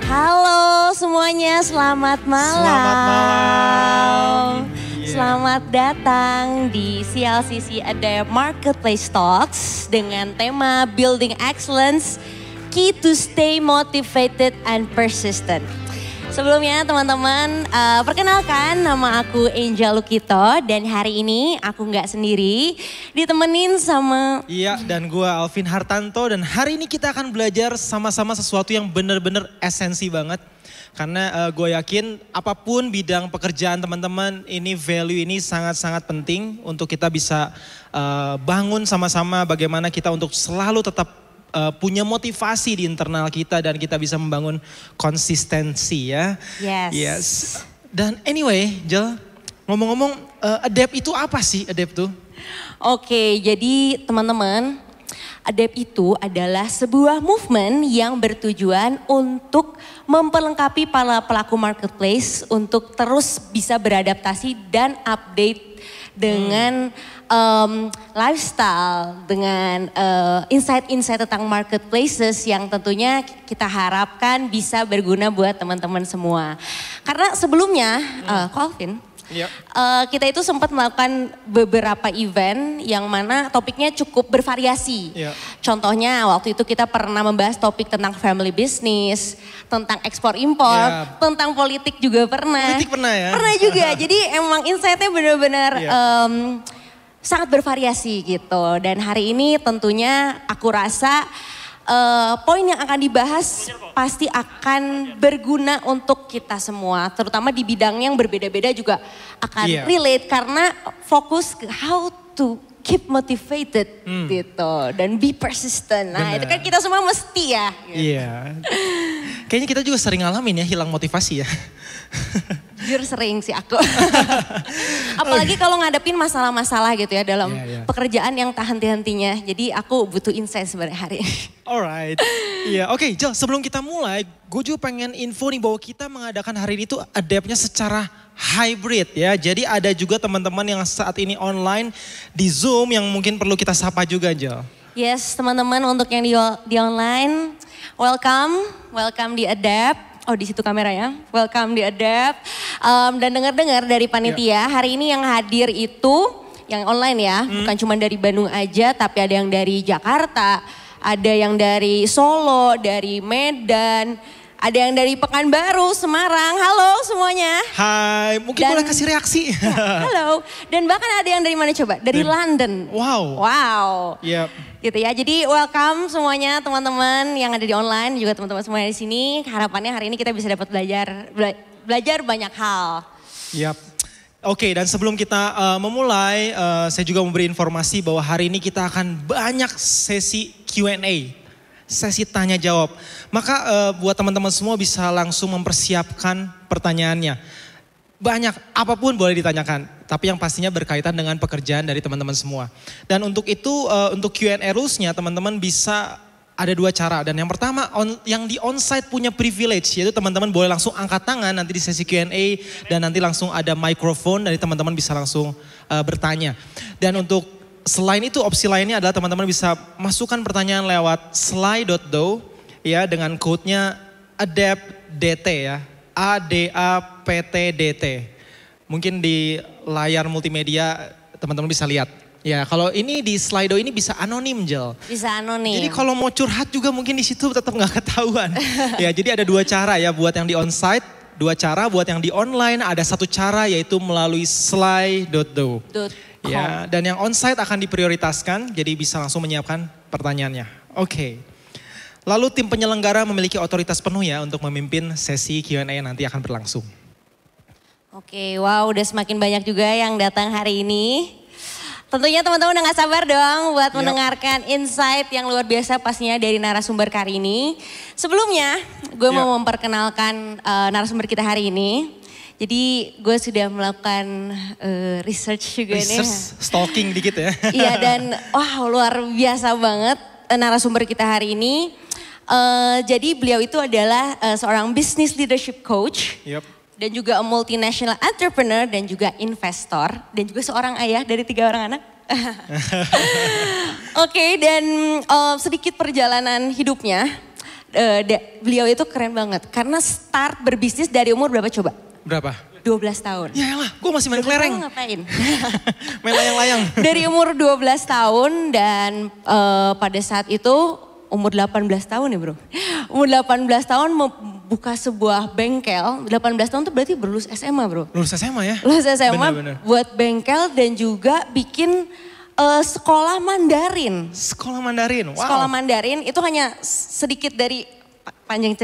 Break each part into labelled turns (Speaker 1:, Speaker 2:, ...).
Speaker 1: Halo semuanya, selamat malam.
Speaker 2: Selamat malam. Yeah.
Speaker 1: Selamat datang di CLCC Adapt Marketplace Talks dengan tema Building Excellence, Key to Stay Motivated and Persistent. Sebelumnya teman-teman, perkenalkan nama aku Angel Lukito dan hari ini aku nggak sendiri, ditemenin sama...
Speaker 2: Iya, dan gue Alvin Hartanto dan hari ini kita akan belajar sama-sama sesuatu yang benar-benar esensi banget. Karena gue yakin apapun bidang pekerjaan teman-teman, ini value ini sangat-sangat penting untuk kita bisa bangun sama-sama bagaimana kita untuk selalu tetap punya motivasi di internal kita dan kita bisa membangun konsistensi ya.
Speaker 1: Yes.
Speaker 2: Dan anyway, Jel, ngomong-ngomong, Adapt itu apa sih Adapt tuh?
Speaker 1: Oke, jadi teman-teman, Adapt itu adalah sebuah movement yang bertujuan untuk memperlengkapi para pelaku marketplace untuk terus bisa beradaptasi dan update dengan lifestyle, dengan insight-insight tentang marketplaces yang tentunya kita harapkan bisa berguna buat teman-teman semua. Karena sebelumnya, Alvin, kita itu sempat melakukan beberapa event yang mana topiknya cukup bervariasi. Contohnya waktu itu kita pernah membahas topik tentang family business, tentang ekspor-impor, tentang politik juga pernah.
Speaker 2: Politik pernah ya?
Speaker 1: Pernah juga, jadi emang insight-nya benar-benar sangat bervariasi gitu. Dan hari ini tentunya aku rasa poin yang akan dibahas pasti akan berguna untuk kita semua. Terutama di bidang yang berbeda-beda juga akan relate. Karena fokus ke how to keep motivated gitu. Dan be persistent. Nah itu kan kita semua mesti ya. Gitu.
Speaker 2: Iya. Kayaknya kita juga sering ngalamin ya hilang motivasi ya.
Speaker 1: Jujur sering sih aku. Apalagi kalau ngadepin masalah-masalah gitu ya dalam pekerjaan yang tak henti-hentinya. Jadi aku butuh insight sebenarnya hari ini.
Speaker 2: Alright. Iya, oke, Jel, sebelum kita mulai, gue juga pengen info nih bahwa kita mengadakan hari ini tuh Adapt-nya secara hybrid ya. Jadi ada juga teman-teman yang saat ini online di Zoom yang mungkin perlu kita sapa juga, Jel.
Speaker 1: Yes, teman-teman untuk yang di online, welcome di Adapt. Oh di situ kameranya, welcome di Adapt. Dan dengar-dengar dari panitia, hari ini yang hadir itu yang online ya, bukan cuma dari Bandung aja, tapi ada yang dari Jakarta, ada yang dari Solo, dari Medan, ada yang dari Pekanbaru, Semarang. Halo semuanya.
Speaker 2: Hai, mungkin boleh kasih reaksi.
Speaker 1: Ya, halo, dan bahkan ada yang dari mana coba? Dari London. Wow.
Speaker 2: Yep.
Speaker 1: Gitu ya, jadi welcome semuanya teman-teman yang ada di online, juga teman-teman semuanya di sini. Harapannya hari ini kita bisa dapat belajar banyak hal.
Speaker 2: Yap. Oke, dan sebelum kita memulai, saya juga memberi informasi bahwa hari ini kita akan banyak sesi Q&A, sesi tanya jawab. Maka buat teman-teman semua bisa langsung mempersiapkan pertanyaannya. Banyak, apapun boleh ditanyakan, tapi yang pastinya berkaitan dengan pekerjaan dari teman-teman semua. Dan untuk itu, untuk Q&A rules-nya teman-teman bisa ada dua cara. Dan yang pertama, yang di onsite punya privilege, yaitu teman-teman boleh langsung angkat tangan nanti di sesi Q&A dan nanti langsung ada mikrofon dari teman-teman bisa langsung bertanya. Dan untuk selain itu opsi lainnya adalah teman-teman bisa masukkan pertanyaan lewat slide.do ya dengan code-nya ADAPTDT ya. ADAPTDT. Mungkin di layar multimedia teman-teman bisa lihat. Ya, kalau ini di Slido ini bisa anonim, Jel.
Speaker 1: Bisa anonim.
Speaker 2: Jadi kalau mau curhat juga mungkin di situ tetap nggak ketahuan. Ya, jadi ada dua cara ya buat yang di onsite, dua cara buat yang di online ada satu cara yaitu melalui slide.do. Ya, dan yang onsite akan diprioritaskan jadi bisa langsung menyiapkan pertanyaannya. Oke. Lalu tim penyelenggara memiliki otoritas penuh ya untuk memimpin sesi Q&A yang nanti akan berlangsung.
Speaker 1: Oke, wow udah semakin banyak juga yang datang hari ini. Tentunya teman-teman udah gak sabar dong buat mendengarkan insight yang luar biasa pastinya dari narasumber kali ini. Sebelumnya gue mau memperkenalkan narasumber kita hari ini. Jadi gue sudah melakukan research juga nih.
Speaker 2: Stalking dikit ya.
Speaker 1: Iya dan luar biasa banget narasumber kita hari ini. Jadi beliau itu adalah seorang business leadership coach. Dan juga multinational entrepreneur dan juga investor. Dan juga seorang ayah dari 3 orang anak. Oke, dan sedikit perjalanan hidupnya. beliau itu keren banget. Karena start berbisnis dari umur berapa coba?
Speaker 2: Berapa?
Speaker 1: 12 tahun.
Speaker 2: Ya lah, gue masih main kelereng.
Speaker 1: Ngapain?
Speaker 2: Main layang-layang.
Speaker 1: Dari umur 12 tahun dan pada saat itu umur 18 tahun ya bro. Umur 18 tahun membuka sebuah bengkel. 18 tahun tuh berarti berlulus SMA bro.
Speaker 2: Lulus SMA ya?
Speaker 1: Lulus SMA
Speaker 2: bener.
Speaker 1: buat bengkel dan juga bikin sekolah Mandarin.
Speaker 2: Sekolah Mandarin, wow.
Speaker 1: Sekolah Mandarin itu hanya sedikit dari panjang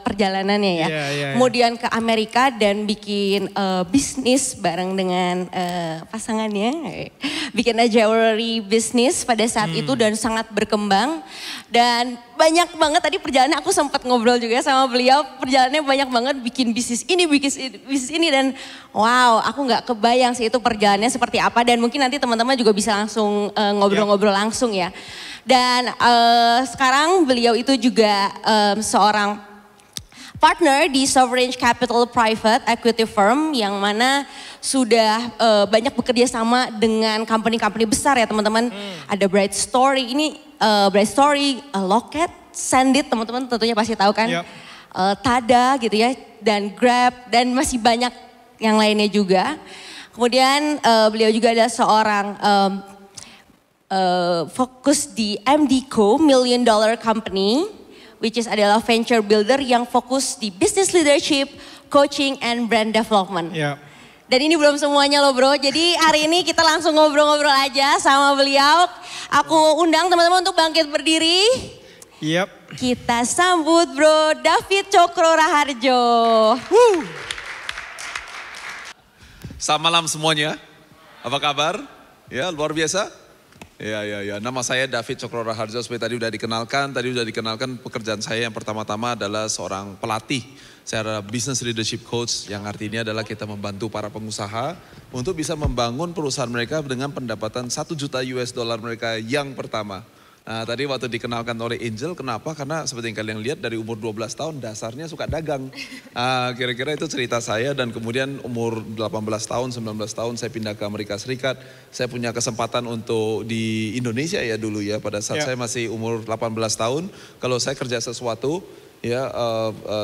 Speaker 1: perjalanannya ya.
Speaker 2: Yeah.
Speaker 1: Kemudian ke Amerika dan bikin bisnis bareng dengan pasangannya. Bikin jewelry bisnis pada saat itu dan sangat berkembang. Dan banyak banget tadi perjalanan aku sempat ngobrol juga sama beliau. Perjalanannya banyak banget bikin bisnis ini dan wow aku nggak kebayang sih itu perjalanannya seperti apa. Dan mungkin nanti teman-teman juga bisa langsung ngobrol-ngobrol langsung ya. Dan sekarang beliau itu juga seorang partner di Sovereign Capital Private Equity Firm yang mana sudah banyak bekerja sama dengan company-company besar ya teman-teman. Ada Bright Story, ini Bright Story, Lockheed, Sandit teman-teman tentunya pasti tahu kan.
Speaker 2: Yep.
Speaker 1: Tada gitu ya, dan Grab dan masih banyak yang lainnya juga. Kemudian beliau juga adalah seorang fokus di MDco, Million Dollar Company, which is adalah venture builder yang fokus di business leadership, coaching, and brand development.
Speaker 2: Yeah.
Speaker 1: Dan ini belum semuanya loh bro, jadi hari ini kita langsung ngobrol-ngobrol aja sama beliau. Aku undang teman-teman untuk bangkit berdiri.
Speaker 2: Yep.
Speaker 1: Kita sambut bro David Cokro Raharjo.
Speaker 3: Selamat malam semuanya, apa kabar? Ya luar biasa. Ya. Nama saya David Cokro Raharjo, seperti tadi udah dikenalkan pekerjaan saya yang pertama-tama adalah seorang pelatih. Saya adalah business leadership coach yang artinya adalah kita membantu para pengusaha untuk bisa membangun perusahaan mereka dengan pendapatan 1 juta US dollar mereka yang pertama. Nah tadi waktu dikenalkan oleh Angel, kenapa? Karena seperti yang kalian lihat dari umur 12 tahun dasarnya suka dagang. Kira-kira itu cerita saya dan kemudian umur 18 tahun, 19 tahun saya pindah ke Amerika Serikat. Saya punya kesempatan untuk di Indonesia ya dulu ya pada saat saya masih umur 18 tahun. Kalau saya kerja sesuatu ya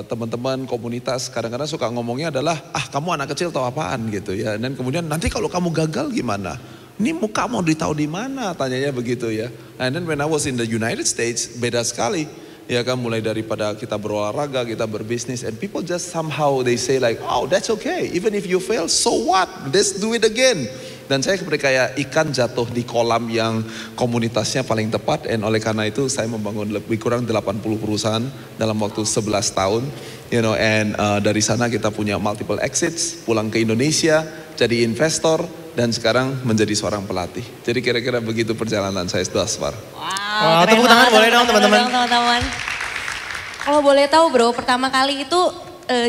Speaker 3: teman-teman komunitas kadang-kadang suka ngomongnya adalah kamu anak kecil tahu apaan gitu ya. Dan kemudian nanti kalau kamu gagal gimana? Ini muka mau ditaruh di mana? Tanyanya begitu ya. And then when I was in the United States, beda sekali. Ya kan mulai daripada kita berolahraga, kita berbisnis. And people just somehow they say like, oh that's okay. Even if you fail, so what? Let's do it again. Dan saya seperti kayak ikan jatuh di kolam yang komunitasnya paling tepat. And oleh karena itu saya membangun lebih kurang 80 perusahaan dalam waktu 11 tahun. You know, and dari sana kita punya multiple exits, pulang ke Indonesia, jadi investor, dan sekarang menjadi seorang pelatih. Jadi kira-kira begitu perjalanan saya thus far.
Speaker 1: Wow,
Speaker 2: tepuk tangan boleh dong teman-teman. Kalau
Speaker 1: boleh tahu bro, pertama kali itu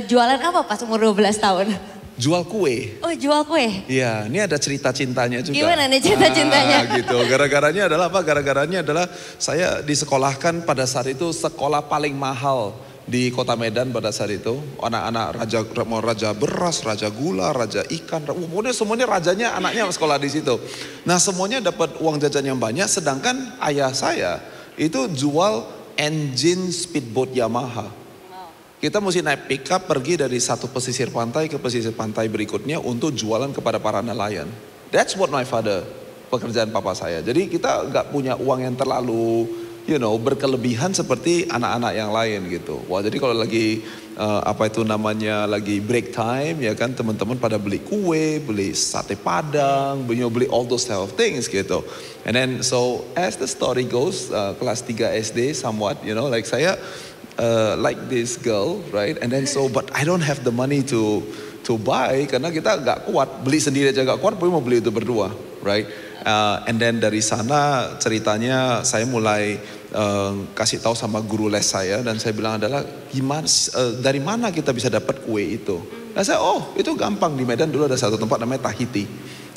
Speaker 1: jualan apa pas umur 12 tahun?
Speaker 3: Jual kue.
Speaker 1: Oh jual kue?
Speaker 3: Iya, ini ada cerita cintanya juga.
Speaker 1: Gimana nih cerita cintanya?
Speaker 3: Gitu, gara-garanya adalah apa? Gara-garanya adalah saya disekolahkan pada saat itu sekolah paling mahal di kota Medan pada saat itu. Anak-anak raja beras, raja gula, raja ikan, semuanya rajanya anaknya sekolah di situ. Nah semuanya dapat uang jajan yang banyak, sedangkan ayah saya itu jual engine speedboat Yamaha. Kita mesti naik pickup pergi dari satu pesisir pantai ke pesisir pantai berikutnya untuk jualan kepada para nelayan. That's what my father, pekerjaan papa saya. Jadi kita nggak punya uang yang terlalu berkelebihan seperti anak-anak yang lain gitu. Wah jadi kalau lagi lagi break time ya kan teman-teman pada beli kue, beli sate padang, beli all those type of things gitu. And then so as the story goes, kelas 3 SD somewhat, like saya like this girl, right? And then so but I don't have the money to buy karena kita nggak kuat, beli sendiri aja nggak kuat, mau beli itu berdua, right? And then dari sana ceritanya saya mulai kasih tahu sama guru les saya dan saya bilang adalah gimana dari mana kita bisa dapat kue itu. Nah saya itu gampang, di Medan dulu ada satu tempat namanya Tahiti.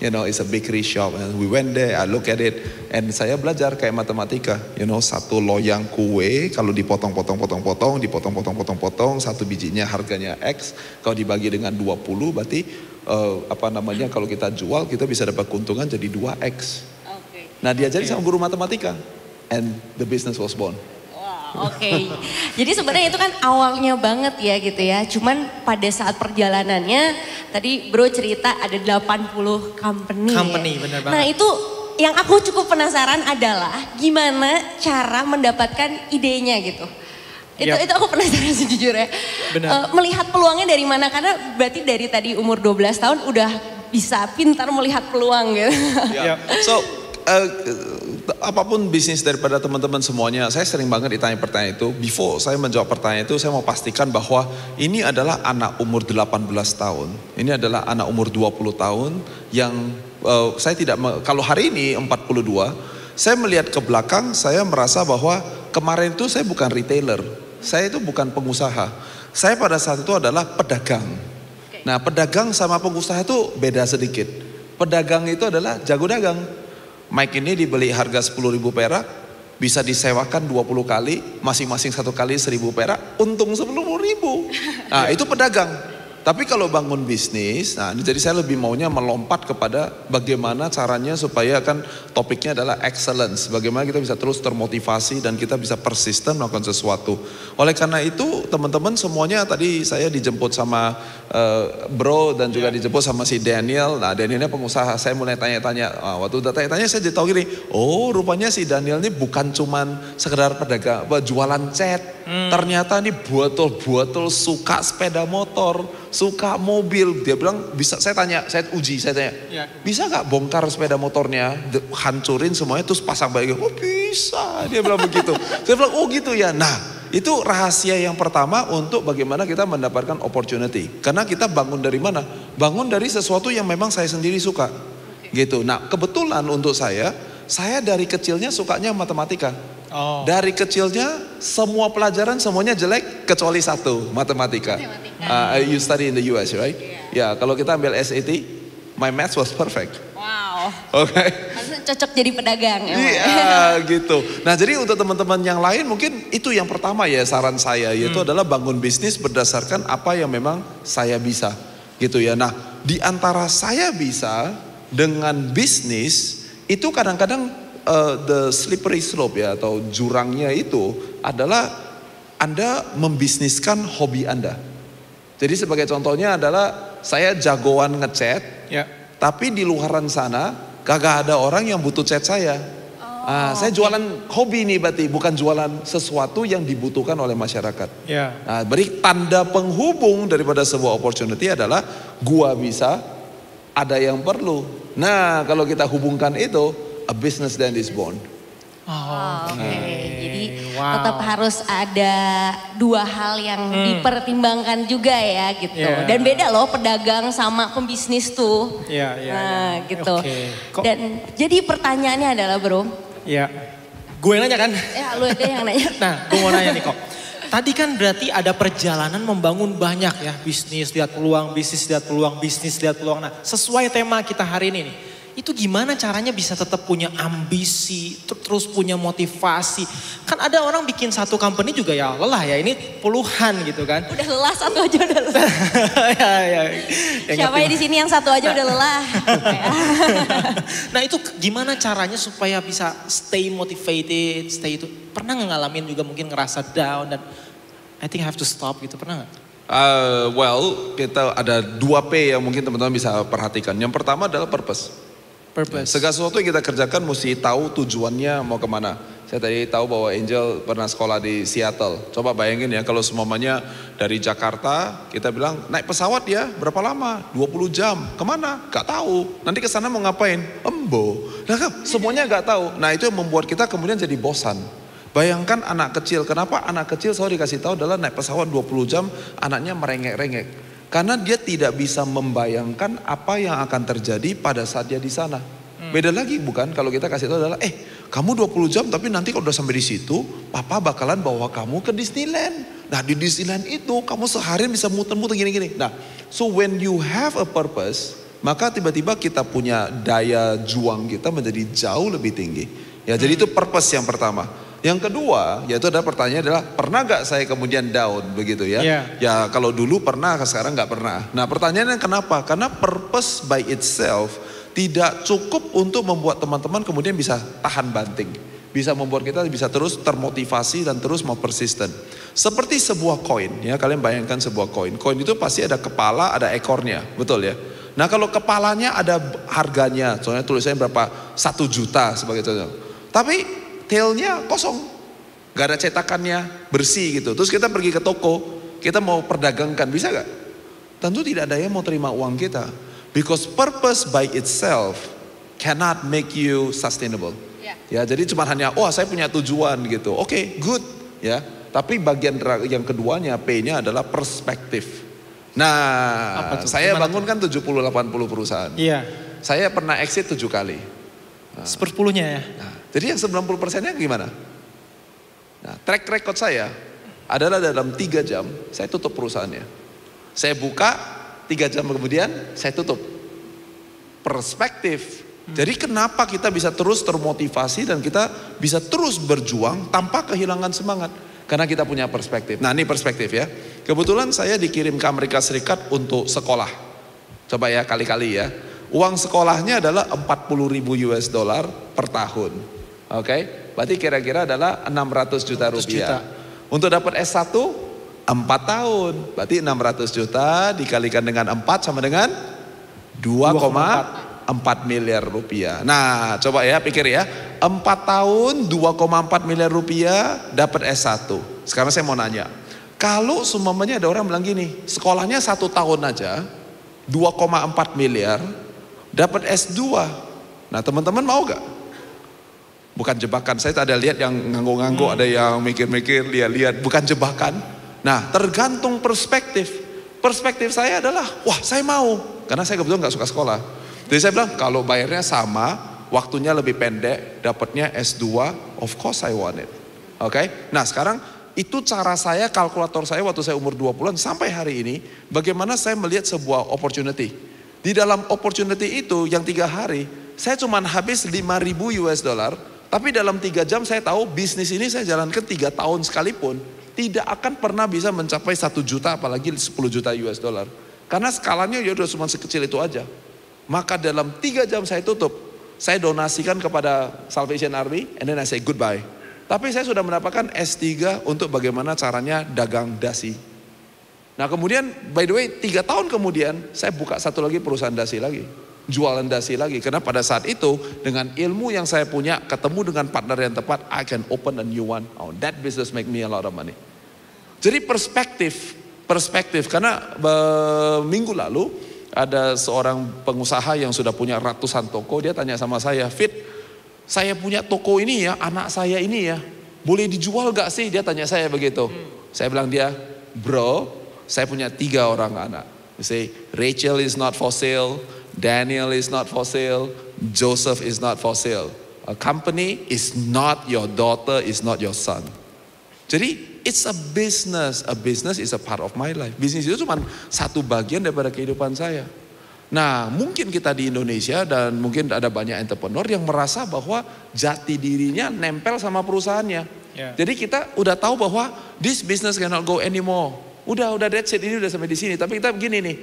Speaker 3: It's a bakery shop and we went there, I look at it and saya belajar kayak matematika. Satu loyang kue kalau dipotong-potong, satu bijinya harganya X, kalau dibagi dengan 20 berarti kalau kita jual kita bisa dapat keuntungan jadi 2X. Okay. Nah diajarin sama guru matematika and the business was born.
Speaker 1: Wow. Oke. Jadi sebenarnya itu kan awalnya banget ya gitu ya. Cuman pada saat perjalanannya tadi Bro cerita ada 80 company.
Speaker 2: Company,
Speaker 1: ya.
Speaker 2: benar banget.
Speaker 1: Nah itu yang aku cukup penasaran adalah gimana cara mendapatkan idenya gitu. Itu aku penasaran sejujurnya. Melihat peluangnya dari mana? Karena berarti dari tadi umur 12 tahun udah bisa pintar melihat peluang gitu.
Speaker 3: So apapun bisnis daripada teman-teman semuanya, saya sering banget ditanya pertanyaan itu. Before saya menjawab pertanyaan itu, saya mau pastikan bahwa ini adalah anak umur 18 tahun. Ini adalah anak umur 20 tahun yang saya tidak, kalau hari ini 42, saya melihat ke belakang, saya merasa bahwa kemarin itu saya bukan retailer. Saya itu bukan pengusaha. Saya pada saat itu adalah pedagang. Nah, pedagang sama pengusaha itu beda sedikit. Pedagang itu adalah jago dagang. Mic ini dibeli harga 10.000 perak, bisa disewakan 20 kali, masing-masing 1 kali 1.000 perak, untung 10.000. Nah, itu pedagang. Tapi kalau bangun bisnis, nah jadi saya lebih maunya melompat kepada bagaimana caranya supaya kan topiknya adalah excellence. Bagaimana kita bisa terus termotivasi dan kita bisa persisten melakukan sesuatu. Oleh karena itu teman-teman semuanya tadi saya dijemput sama Bro dan juga dijemput sama si Daniel. Nah Danielnya pengusaha, saya mulai tanya-tanya. Waktu udah tanya-tanya saya jadi tahu gini, oh rupanya si Daniel ini bukan cuman sekedar pedagang, jualan cat. Ternyata ini botol-botol suka sepeda motor, suka mobil. Dia bilang bisa, saya tanya, saya uji, saya tanya, bisa gak bongkar sepeda motornya, hancurin semuanya terus pasang balik. Oh bisa, dia bilang begitu. Saya bilang oh gitu ya. Nah itu rahasia yang pertama untuk bagaimana kita mendapatkan opportunity. Karena kita bangun dari mana? Bangun dari sesuatu yang memang saya sendiri suka. Gitu. Nah kebetulan untuk saya dari kecilnya sukanya matematika. Dari kecilnya semua pelajaran semuanya jelek kecuali satu, matematika. You study in the US, right? Ya, kalau kita ambil SAT, my maths was perfect.
Speaker 1: Wow.
Speaker 3: Oke.
Speaker 1: Cocok jadi pedagang.
Speaker 3: Iya, gitu. Nah, jadi untuk teman-teman yang lain mungkin itu yang pertama ya saran saya, yaitu adalah bangun bisnis berdasarkan apa yang memang saya bisa. Gitu ya. Nah, di antara saya bisa dengan bisnis itu kadang-kadang the slippery slope ya atau jurangnya itu adalah Anda membisniskan hobi Anda. Jadi sebagai contohnya adalah saya jagoan ngecat, tapi di luaran sana kagak ada orang yang butuh cat saya. Saya jualan hobi nih berarti, bukan jualan sesuatu yang dibutuhkan oleh masyarakat. Nah, berarti tanda penghubung daripada sebuah opportunity adalah gua bisa, ada yang perlu. Nah, kalau kita hubungkan itu, a business then is born.
Speaker 1: Jadi tetap harus ada dua hal yang dipertimbangkan juga ya gitu. Dan beda loh pedagang sama pembisnis tuh. Gitu. Dan jadi pertanyaannya adalah Bro.
Speaker 2: Gue yang nanya kan?
Speaker 1: Lu aja yang nanya.
Speaker 2: Nah, gue mau nanya nih kok. Tadi kan berarti ada perjalanan membangun banyak ya. Bisnis, lihat peluang, bisnis, lihat peluang, bisnis, lihat peluang. Nah, sesuai tema kita hari ini nih. Itu gimana caranya bisa tetap punya ambisi, terus punya motivasi. Kan ada orang bikin satu company juga ya lelah ya, ini puluhan gitu kan.
Speaker 1: Udah lelah satu aja udah lelah. Siapa ya di sini yang satu aja udah lelah.
Speaker 2: Nah itu gimana caranya supaya bisa stay motivated, stay itu. Pernah nggak ngalamin juga mungkin ngerasa down dan I think I have to stop gitu, pernah nggak?
Speaker 3: Kita ada 2P yang mungkin teman-teman bisa perhatikan. Yang pertama adalah purpose. Segala sesuatu yang kita kerjakan mesti tahu tujuannya mau kemana. Saya tadi tahu bahwa Angel pernah sekolah di Seattle. Coba bayangin ya kalau semuanya dari Jakarta kita bilang naik pesawat ya berapa lama? 20 jam. Kemana? Gak tahu. Nanti ke sana mau ngapain? Embo. Nah kan semuanya gak tahu. Nah itu yang membuat kita kemudian jadi bosan. Bayangkan anak kecil. Kenapa anak kecil selalu dikasih tahu adalah naik pesawat 20 jam anaknya merengek-rengek. Karena dia tidak bisa membayangkan apa yang akan terjadi pada saat dia di sana. Beda lagi bukan kalau kita kasih tahu adalah kamu 20 jam tapi nanti kalau udah sampai di situ papa bakalan bawa kamu ke Disneyland. Nah di Disneyland itu kamu seharian bisa muter-muter gini-gini. Nah so when you have a purpose maka tiba-tiba kita punya daya juang kita menjadi jauh lebih tinggi. Ya jadi itu purpose yang pertama. Yang kedua, yaitu ada pertanyaan adalah pernah gak saya kemudian down begitu ya? Ya kalau dulu pernah, sekarang gak pernah. Nah pertanyaannya kenapa? Karena purpose by itself tidak cukup untuk membuat teman-teman kemudian bisa tahan banting. bisa membuat kita bisa terus termotivasi dan terus mau persisten. Seperti sebuah koin, ya kalian bayangkan sebuah koin. Koin itu pasti ada kepala, ada ekornya, betul ya. Nah kalau kepalanya ada harganya, soalnya tulisannya berapa, 1 juta sebagai contoh. Tapi tailnya kosong, gak ada cetakannya, bersih gitu. Terus kita pergi ke toko, kita mau perdagangkan, bisa gak? Tentu tidak ada yang mau terima uang kita. Because purpose by itself cannot make you sustainable. Ya, jadi cuma hanya, saya punya tujuan gitu. Oke, good. Ya, tapi bagian yang keduanya, P-nya adalah perspektif. Nah, saya bangun kan 70-80 perusahaan.
Speaker 2: Iya.
Speaker 3: Saya pernah exit 7 kali.
Speaker 2: Nah, 10-nya ya.
Speaker 3: Nah, jadi yang 90%-nya gimana? Nah, track record saya adalah dalam 3 jam saya tutup perusahaannya. Saya buka, 3 jam kemudian saya tutup. Perspektif. Jadi kenapa kita bisa terus termotivasi dan kita bisa terus berjuang tanpa kehilangan semangat? Karena kita punya perspektif. Nah ini perspektif ya. Kebetulan saya dikirim ke Amerika Serikat untuk sekolah. Coba ya kali-kali ya. Uang sekolahnya adalah 40.000 US dollar per tahun. Oke, berarti kira-kira adalah 600 juta rupiah. Untuk dapat S1 4 tahun. Berarti 600 juta dikalikan dengan 4 sama dengan 2,4 miliar rupiah. Nah coba ya pikir ya. 4 tahun 2,4 miliar rupiah dapat S1. Sekarang saya mau nanya. Kalau semuanya ada orang bilang gini. Sekolahnya 1 tahun aja 2,4 miliar dapat S2. Nah teman-teman mau gak? Bukan jebakan. Saya ada lihat yang ngangguk-ngangguk. Ada yang mikir-mikir, lihat-lihat. Bukan jebakan. Nah tergantung perspektif. Perspektif saya adalah wah saya mau. Karena saya kebetulan gak suka sekolah. Jadi saya bilang kalau bayarnya sama, waktunya lebih pendek, dapatnya S2, of course I want it. Oke? Nah sekarang itu cara saya, kalkulator saya waktu saya umur 20-an sampai hari ini, bagaimana saya melihat sebuah opportunity. Di dalam opportunity itu yang 3 hari, saya cuma habis 5.000 US dollar, tapi dalam 3 jam saya tahu bisnis ini saya jalankan 3 tahun sekalipun, tidak akan pernah bisa mencapai 1 juta apalagi 10 juta US dollar. Karena skalanya ya udah cuma sekecil itu aja. Maka dalam 3 jam saya tutup, saya donasikan kepada Salvation Army, and then I say goodbye. Tapi saya sudah mendapatkan S3 untuk bagaimana caranya dagang dasi. Nah kemudian, by the way, 3 tahun kemudian, saya buka satu lagi perusahaan dasi lagi. Jualan dasi lagi. Karena pada saat itu, dengan ilmu yang saya punya, ketemu dengan partner yang tepat, I can open a new one. Oh, that business make me a lot of money. Jadi perspektif. Karena minggu lalu, ada seorang pengusaha yang sudah punya ratusan toko, dia tanya sama saya, Fit, saya punya toko ini ya, anak saya ini ya, boleh dijual gak sih? Dia tanya saya begitu. Saya bilang dia, bro, saya punya 3 orang anak. You say, Rachel is not for sale, Daniel is not for sale, Joseph is not for sale. A company is not your daughter, is not your son. Jadi it's a business is a part of my life. Bisnis itu cuma satu bagian daripada kehidupan saya. Nah mungkin kita di Indonesia dan mungkin ada banyak entrepreneur yang merasa bahwa jati dirinya nempel sama perusahaannya. Jadi kita udah tahu bahwa this business cannot go anymore. Udah that's it, ini udah sampai di sini. Tapi kita begini nih,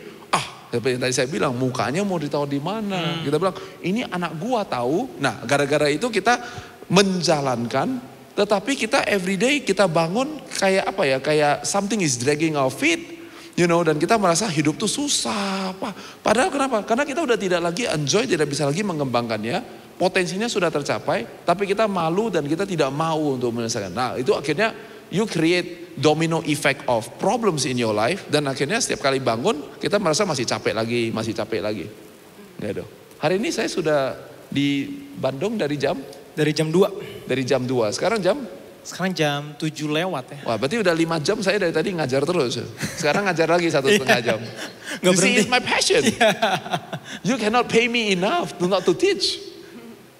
Speaker 3: seperti yang tadi saya bilang, mukanya mau ditaruh di mana? Kita bilang ini anak gua tahu. Nah gara-gara itu kita menjalankan. Tetapi kita everyday kita bangun kayak apa ya, kayak something is dragging our feet, dan kita merasa hidup tuh susah. Padahal kenapa? Karena kita udah tidak lagi enjoy, tidak bisa lagi mengembangkannya, potensinya sudah tercapai, tapi kita malu dan kita tidak mau untuk menyelesaikan. Nah itu akhirnya you create domino effect of problems in your life, dan akhirnya setiap kali bangun kita merasa masih capek lagi. Gitu. Hari ini saya sudah di Bandung dari jam
Speaker 2: 2.
Speaker 3: Dari jam 2, sekarang jam
Speaker 2: 7 lewat ya.
Speaker 3: Wah berarti udah 5 jam saya dari tadi ngajar terus. Sekarang ngajar lagi 1,5 jam.
Speaker 2: Gak
Speaker 3: You see, it's my passion. You cannot pay me enough not to teach.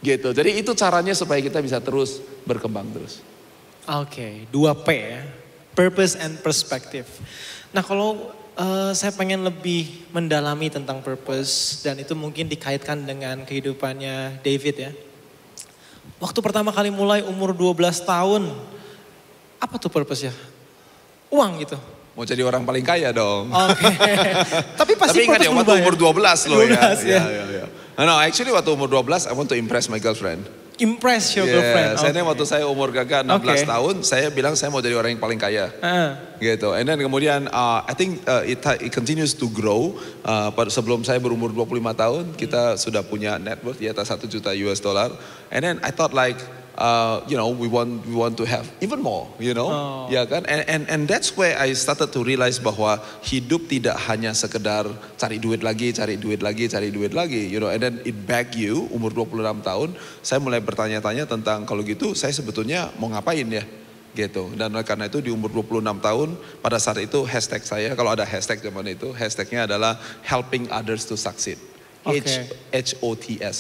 Speaker 3: Gitu, jadi itu caranya supaya kita bisa terus berkembang terus.
Speaker 2: Oke, 2P ya. Purpose and perspective. Nah kalau saya pengen lebih mendalami tentang purpose, dan itu mungkin dikaitkan dengan kehidupannya David ya. Waktu pertama kali mulai umur 12 tahun, apa tuh purpose ya? Uang gitu.
Speaker 3: Mau jadi orang paling kaya dong.
Speaker 2: Oke. Tapi pasti
Speaker 3: ingat ya, waktu umur 12 loh
Speaker 2: 12,
Speaker 3: ya. No, actually waktu umur 12 I want to impress my girlfriend.
Speaker 2: impress your
Speaker 3: Yeah,
Speaker 2: girlfriend.
Speaker 3: saya waktu saya umur gagah 16 tahun, saya bilang saya mau jadi orang yang paling kaya. Gitu. And then kemudian I think it continues to grow. Sebelum saya berumur 25 tahun, kita sudah punya net worth di atas $1 juta. And then I thought like, we want to have even more, ya kan? And that's where I started to realize bahwa hidup tidak hanya sekedar cari duit lagi, and then it back you. Umur 26 tahun, saya mulai bertanya-tanya tentang kalau gitu saya sebetulnya mau ngapain ya, gitu. Dan karena itu di umur 26 tahun, pada saat itu hashtag saya, kalau ada hashtag zaman itu, hashtagnya adalah helping others to succeed. HOTS,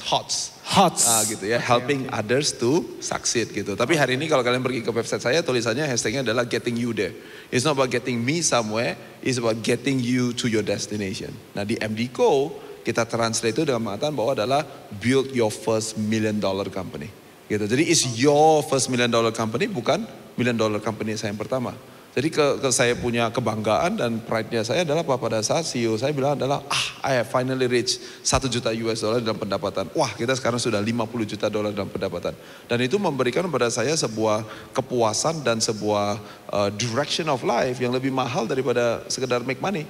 Speaker 3: HOTS. Gitu ya, helping others to succeed gitu. Tapi hari ini kalau kalian pergi ke website saya, tulisannya hashtagnya adalah getting you there. It's not about getting me somewhere, it's about getting you to your destination. Nah di MDco, kita translate itu dengan mengatakan bahwa adalah build your first $1 million company. Gitu. Jadi it's your first $1 million company, bukan $1 million company saya yang pertama. Jadi saya punya kebanggaan dan pride-nya saya adalah pada saat CEO saya bilang adalah I have finally reached $1 juta dalam pendapatan. Wah, kita sekarang sudah $50 juta dalam pendapatan. Dan itu memberikan pada saya sebuah kepuasan dan sebuah direction of life yang lebih mahal daripada sekedar make money.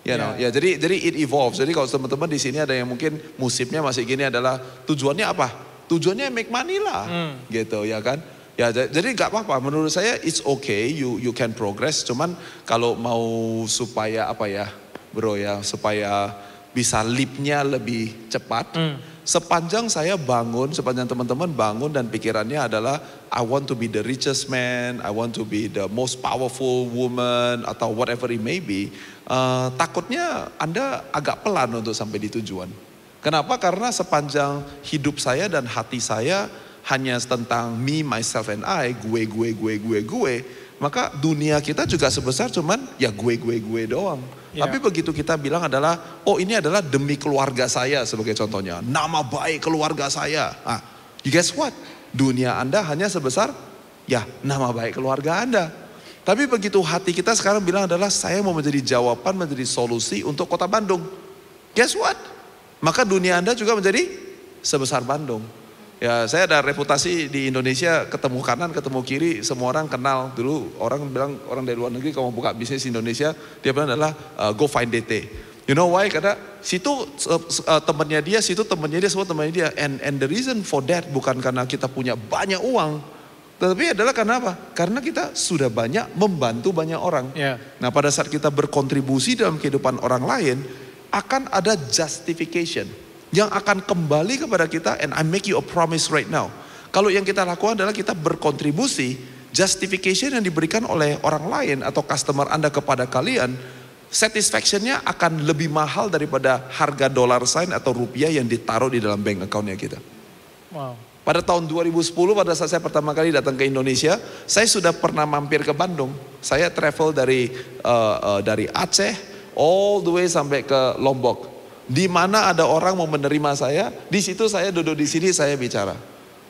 Speaker 3: Ya, jadi it evolves. Jadi kalau teman-teman di sini ada yang mungkin musimnya masih gini adalah tujuannya apa? Tujuannya make money lah, gitu ya kan? Ya, jadi nggak apa-apa. Menurut saya it's okay, you can progress. Cuman kalau mau supaya supaya bisa leap-nya lebih cepat. Sepanjang saya bangun, sepanjang teman-teman bangun dan pikirannya adalah I want to be the richest man, I want to be the most powerful woman atau whatever it may be. Takutnya Anda agak pelan untuk sampai di tujuan. Kenapa? Karena sepanjang hidup saya dan hati saya hanya tentang me, myself and I, gue, maka dunia kita juga sebesar cuman ya gue doang. Tapi begitu kita bilang adalah, ini adalah demi keluarga saya sebagai contohnya, nama baik keluarga saya. You guess what? Dunia Anda hanya sebesar ya nama baik keluarga Anda. Tapi begitu hati kita sekarang bilang adalah saya mau menjadi jawaban, menjadi solusi untuk kota Bandung. Guess what? Maka dunia Anda juga menjadi sebesar Bandung. Ya, saya ada reputasi di Indonesia, ketemu kanan, ketemu kiri, semua orang kenal. Dulu orang bilang, orang dari luar negeri kalau mau buka bisnis Indonesia, dia bilang adalah go find DT. You know why? Karena situ temannya dia, situ temannya dia, semua temannya dia. And the reason for that bukan karena kita punya banyak uang, tetapi adalah karena apa? Karena kita sudah banyak membantu banyak orang. Nah pada saat kita berkontribusi dalam kehidupan orang lain, akan ada justification yang akan kembali kepada kita, and I make you a promise right now. Kalau yang kita lakukan adalah kita berkontribusi, justification yang diberikan oleh orang lain atau customer Anda kepada kalian, satisfaction-nya akan lebih mahal daripada harga dollar sign atau rupiah yang ditaruh di dalam bank account-nya kita.
Speaker 2: Wow.
Speaker 3: Pada tahun 2010 pada saat saya pertama kali datang ke Indonesia, saya sudah pernah mampir ke Bandung. Saya travel dari Aceh all the way sampai ke Lombok. Di mana ada orang mau menerima saya, di situ saya duduk di sini saya bicara.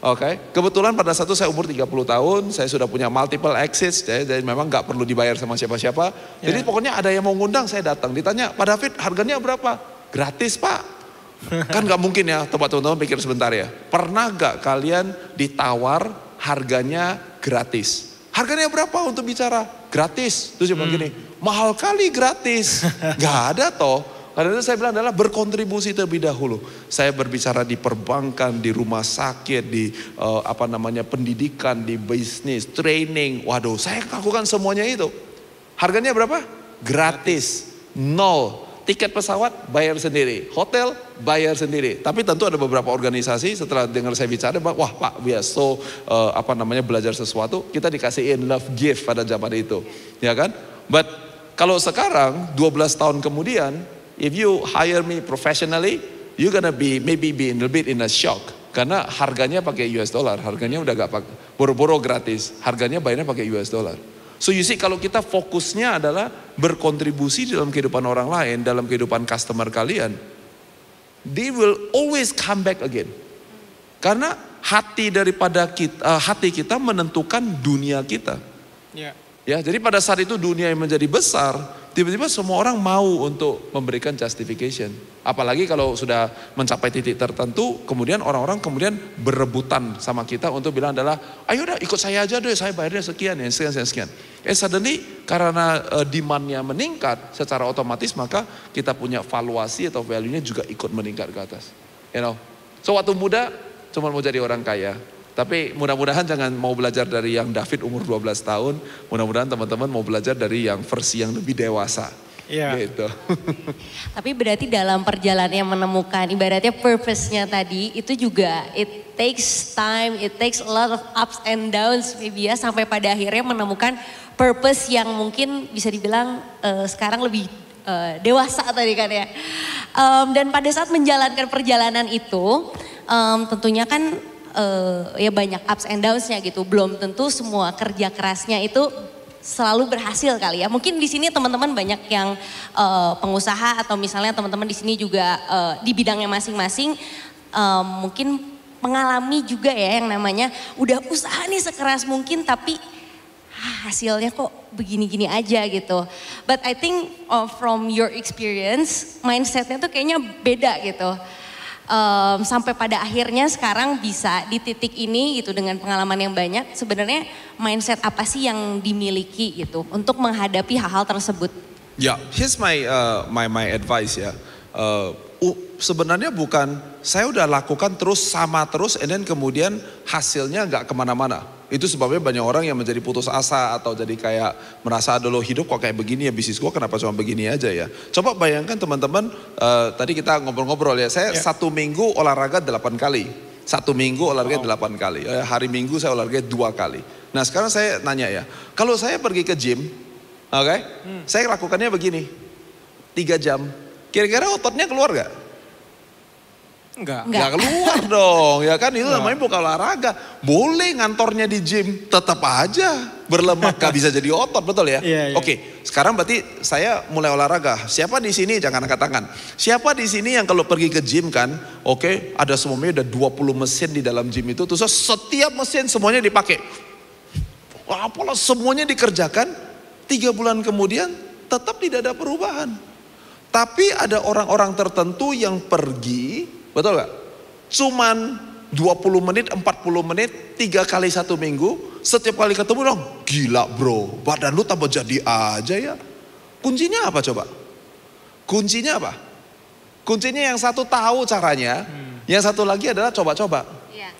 Speaker 3: Oke, kebetulan pada saat itu saya umur 30 tahun, saya sudah punya multiple exits, jadi memang nggak perlu dibayar sama siapa-siapa. Jadi pokoknya ada yang mau ngundang saya datang, ditanya, Pak David harganya berapa? Gratis Pak. Kan nggak mungkin ya, teman-teman pikir sebentar ya. Pernah nggak kalian ditawar harganya gratis? Harganya berapa untuk bicara? Gratis. Terus dia bilang gini, mahal kali gratis. Nggak ada toh. Karena itu saya bilang adalah berkontribusi terlebih dahulu. Saya berbicara di perbankan, di rumah sakit, di pendidikan, di bisnis, training. Waduh, saya lakukan semuanya itu. Harganya berapa? Gratis. Nol. Tiket pesawat bayar sendiri. Hotel bayar sendiri. Tapi tentu ada beberapa organisasi setelah dengar saya bicara, wah Pak, we are so belajar sesuatu, kita dikasihin love gift pada zaman itu. Ya kan? But kalau sekarang 12 tahun kemudian, if you hire me professionally, you're gonna be maybe be a little bit in a shock. Karena harganya pakai US dollar, harganya udah gak pakai, boro-boro gratis, harganya bayarnya pakai US dollar. So you see kalau kita fokusnya adalah berkontribusi dalam kehidupan orang lain, dalam kehidupan customer kalian, they will always come back again. Karena hati kita menentukan dunia kita. Ya, jadi pada saat itu dunia yang menjadi besar, tiba-tiba semua orang mau untuk memberikan justification. Apalagi kalau sudah mencapai titik tertentu, kemudian orang-orang kemudian berebutan sama kita untuk bilang adalah, ayo udah ikut saya aja deh, saya bayarnya sekian ya, sekian. Suddenly karena demand-nya meningkat secara otomatis, maka kita punya valuasi atau value-nya juga ikut meningkat ke atas. So waktu muda cuma mau jadi orang kaya. Tapi mudah-mudahan jangan mau belajar dari yang David umur 12 tahun. Mudah-mudahan teman-teman mau belajar dari yang versi yang lebih dewasa.
Speaker 2: Iya.
Speaker 3: Gitu.
Speaker 1: Tapi berarti dalam perjalanan menemukan ibaratnya purpose-nya tadi itu juga it takes time, it takes a lot of ups and downs maybe ya sampai pada akhirnya menemukan purpose yang mungkin bisa dibilang sekarang lebih dewasa tadi kan ya. Dan pada saat menjalankan perjalanan itu tentunya kan ya banyak ups and downs-nya gitu. Belum tentu semua kerja kerasnya itu selalu berhasil kali ya. Mungkin di sini teman-teman banyak yang pengusaha atau misalnya teman-teman di sini juga di bidangnya masing-masing mungkin mengalami juga ya yang namanya udah usaha nih sekeras mungkin tapi hasilnya kok begini-gini aja gitu. But I think from your experience mindsetnya tuh kayaknya beda gitu. Sampai pada akhirnya sekarang bisa di titik ini gitu dengan pengalaman yang banyak. Sebenarnya mindset apa sih yang dimiliki gitu untuk menghadapi hal-hal tersebut?
Speaker 3: Ya, here's my advice ya. Sebenarnya bukan saya udah lakukan terus sama terus, and then kemudian hasilnya nggak kemana-mana. Itu sebabnya banyak orang yang menjadi putus asa atau jadi kayak merasa aduh hidup kok kayak begini ya, bisnis gua kenapa cuma begini aja ya. Coba bayangkan teman-teman, tadi kita ngobrol-ngobrol ya, saya 1 minggu olahraga 8 kali. 1 minggu olahraga 8 kali. Hari Minggu saya olahraga 2 kali. Nah sekarang saya nanya ya, kalau saya pergi ke gym, saya lakukannya begini, 3 jam. Kira-kira ototnya keluar gak?
Speaker 2: Enggak
Speaker 3: keluar dong, ya kan itu namanya bukan olahraga. Boleh ngantornya di gym, tetap aja berlemak, gak bisa jadi otot, betul ya?
Speaker 2: Iya.
Speaker 3: Oke, sekarang berarti saya mulai olahraga. Siapa di sini jangan angkat tangan. Siapa di sini yang kalau pergi ke gym kan, ada semuanya udah 20 mesin di dalam gym itu, terus setiap mesin semuanya dipakai. Apalah semuanya dikerjakan, 3 bulan kemudian tetap tidak ada perubahan. Tapi ada orang-orang tertentu yang pergi, betul gak? Cuman 20 menit, 40 menit, 3 kali 1 minggu, setiap kali ketemu dong, gila bro, badan lu tambah jadi aja ya. Kuncinya apa coba? Kuncinya apa? Kuncinya yang satu tahu caranya, yang satu lagi adalah coba-coba.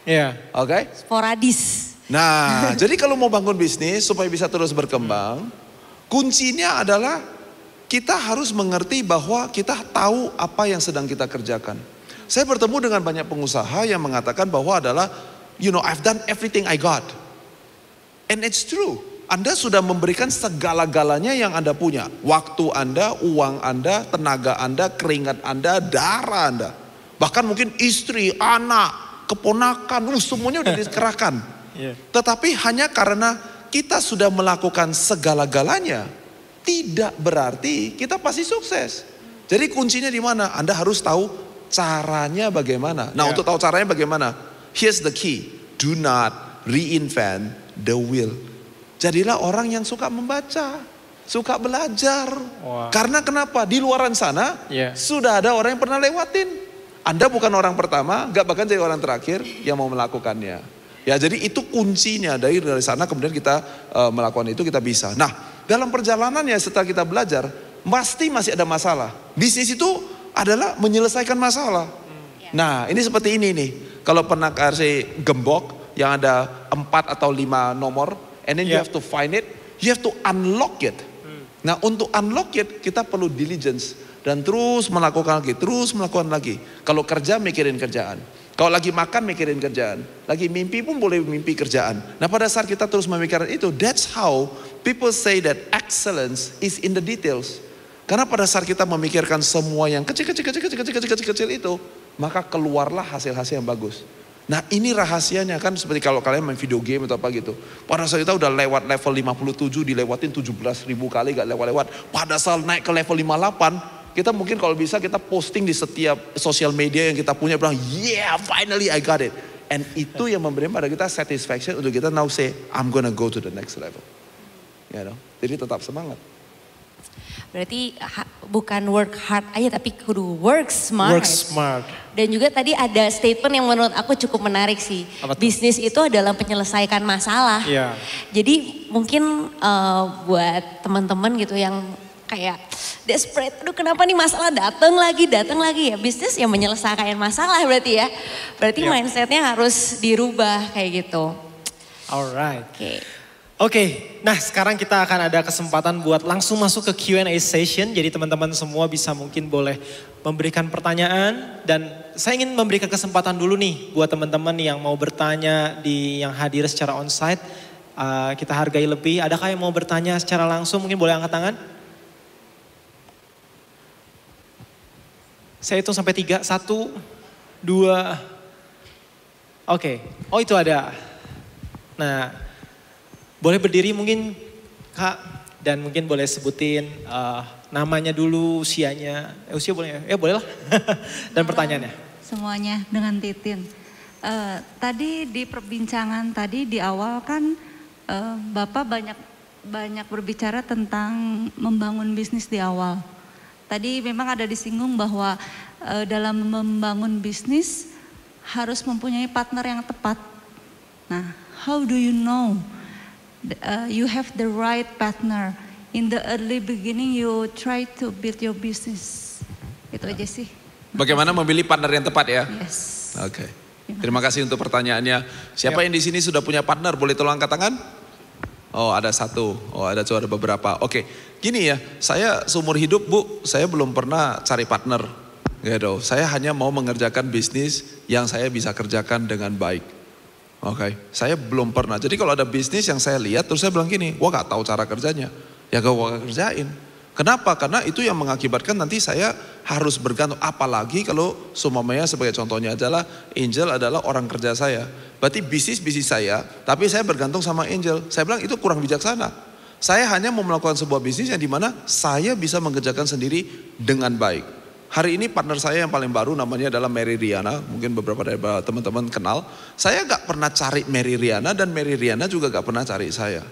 Speaker 2: Iya.
Speaker 3: Oke?
Speaker 1: Sporadis.
Speaker 3: Nah, jadi kalau mau bangun bisnis supaya bisa terus berkembang, kuncinya adalah kita harus mengerti bahwa kita tahu apa yang sedang kita kerjakan. Saya bertemu dengan banyak pengusaha yang mengatakan bahwa adalah, I've done everything I got. And it's true. Anda sudah memberikan segala-galanya yang Anda punya. Waktu Anda, uang Anda, tenaga Anda, keringat Anda, darah Anda. Bahkan mungkin istri, anak, keponakan, semuanya udah dikerahkan. Tetapi hanya karena kita sudah melakukan segala-galanya, tidak berarti kita pasti sukses. Jadi kuncinya di mana? Anda harus tahu caranya bagaimana. Nah untuk tahu caranya bagaimana? Here's the key. Do not reinvent the wheel. Jadilah orang yang suka membaca. Suka belajar. Karena kenapa? Di luaran sana sudah ada orang yang pernah lewatin. Anda bukan orang pertama, gak bahkan jadi orang terakhir yang mau melakukannya. Ya jadi itu kuncinya. Dari sana kemudian kita melakukan itu kita bisa. Nah dalam perjalanannya setelah kita belajar, pasti masih ada masalah. Bisnis itu adalah menyelesaikan masalah. Nah ini seperti ini nih. Kalau pernah kasih gembok yang ada 4 atau 5 nomor. And then you have to find it. You have to unlock it. Nah untuk unlock it kita perlu diligence. Dan terus melakukan lagi. Terus melakukan lagi. Kalau kerja mikirin kerjaan. Kalau lagi makan mikirin kerjaan. Lagi mimpi pun boleh mimpi kerjaan. Nah pada saat kita terus memikirkan itu. That's how people say that excellence is in the details. Karena pada saat kita memikirkan semua yang kecil itu, maka keluarlah hasil-hasil yang bagus. Nah ini rahasianya kan seperti kalau kalian main video game atau apa gitu. Pada saat kita udah lewat level 57, dilewatin 17.000 kali gak lewat-lewat. Pada saat naik ke level 58, kita mungkin kalau bisa kita posting di setiap sosial media yang kita punya, bilang yeah finally I got it. And itu yang memberikan pada kita satisfaction untuk kita now say I'm gonna go to the next level. Jadi tetap semangat.
Speaker 1: Berarti bukan work hard aja tapi kudu work smart.
Speaker 2: Work smart.
Speaker 1: Dan juga tadi ada statement yang menurut aku cukup menarik sih. Bisnis itu adalah menyelesaikan masalah.
Speaker 2: Iya.
Speaker 1: Jadi mungkin buat teman-teman gitu yang kayak desperate, aduh kenapa nih masalah datang lagi ya. Bisnis yang menyelesaikan masalah berarti ya. Berarti mindsetnya harus dirubah kayak gitu.
Speaker 2: Alright.
Speaker 1: Oke.
Speaker 2: Oke, nah sekarang kita akan ada kesempatan buat langsung masuk ke Q&A session. Jadi teman-teman semua bisa mungkin boleh memberikan pertanyaan. Dan saya ingin memberikan kesempatan dulu nih buat teman-teman yang mau bertanya yang hadir secara onsite. Kita hargai lebih. Adakah yang mau bertanya secara langsung? Mungkin boleh angkat tangan. Saya hitung sampai 3, 1, 2. Oke, oh itu ada. Nah, boleh berdiri mungkin Kak, dan mungkin boleh sebutin namanya dulu, usianya. Usia boleh ya? Boleh lah. Dan pertanyaannya.
Speaker 4: Semuanya dengan Titin. Tadi di perbincangan tadi di awal kan Bapak banyak berbicara tentang membangun bisnis di awal. Tadi memang ada disinggung bahwa dalam membangun bisnis harus mempunyai partner yang tepat. Nah, how do you know you have the right partner? In the early beginning you try to build your business. Itu aja sih.
Speaker 3: Bagaimana memilih partner yang tepat ya?
Speaker 4: Yes.
Speaker 3: Oke. Terima kasih untuk pertanyaannya. Siapa yang di sini sudah punya partner? Boleh tolong angkat tangan? Oh ada satu, ada beberapa. Oke, gini ya, saya seumur hidup Bu, saya belum pernah cari partner. Gitu. Saya hanya mau mengerjakan bisnis yang saya bisa kerjakan dengan baik. Oke, saya belum pernah. Jadi kalau ada bisnis yang saya lihat, terus saya bilang gini, wah gak tahu cara kerjanya. Ya gak kerjain. Kenapa? Karena itu yang mengakibatkan nanti saya harus bergantung. Apalagi kalau seumpamanya sebagai contohnya adalah Angel adalah orang kerja saya. Berarti bisnis saya, tapi saya bergantung sama Angel. Saya bilang itu kurang bijaksana. Saya hanya mau melakukan sebuah bisnis yang dimana saya bisa mengerjakan sendiri dengan baik. Hari ini partner saya yang paling baru namanya adalah Mary Riana. Mungkin beberapa dari teman-teman kenal. Saya gak pernah cari Mary Riana dan Mary Riana juga gak pernah cari saya.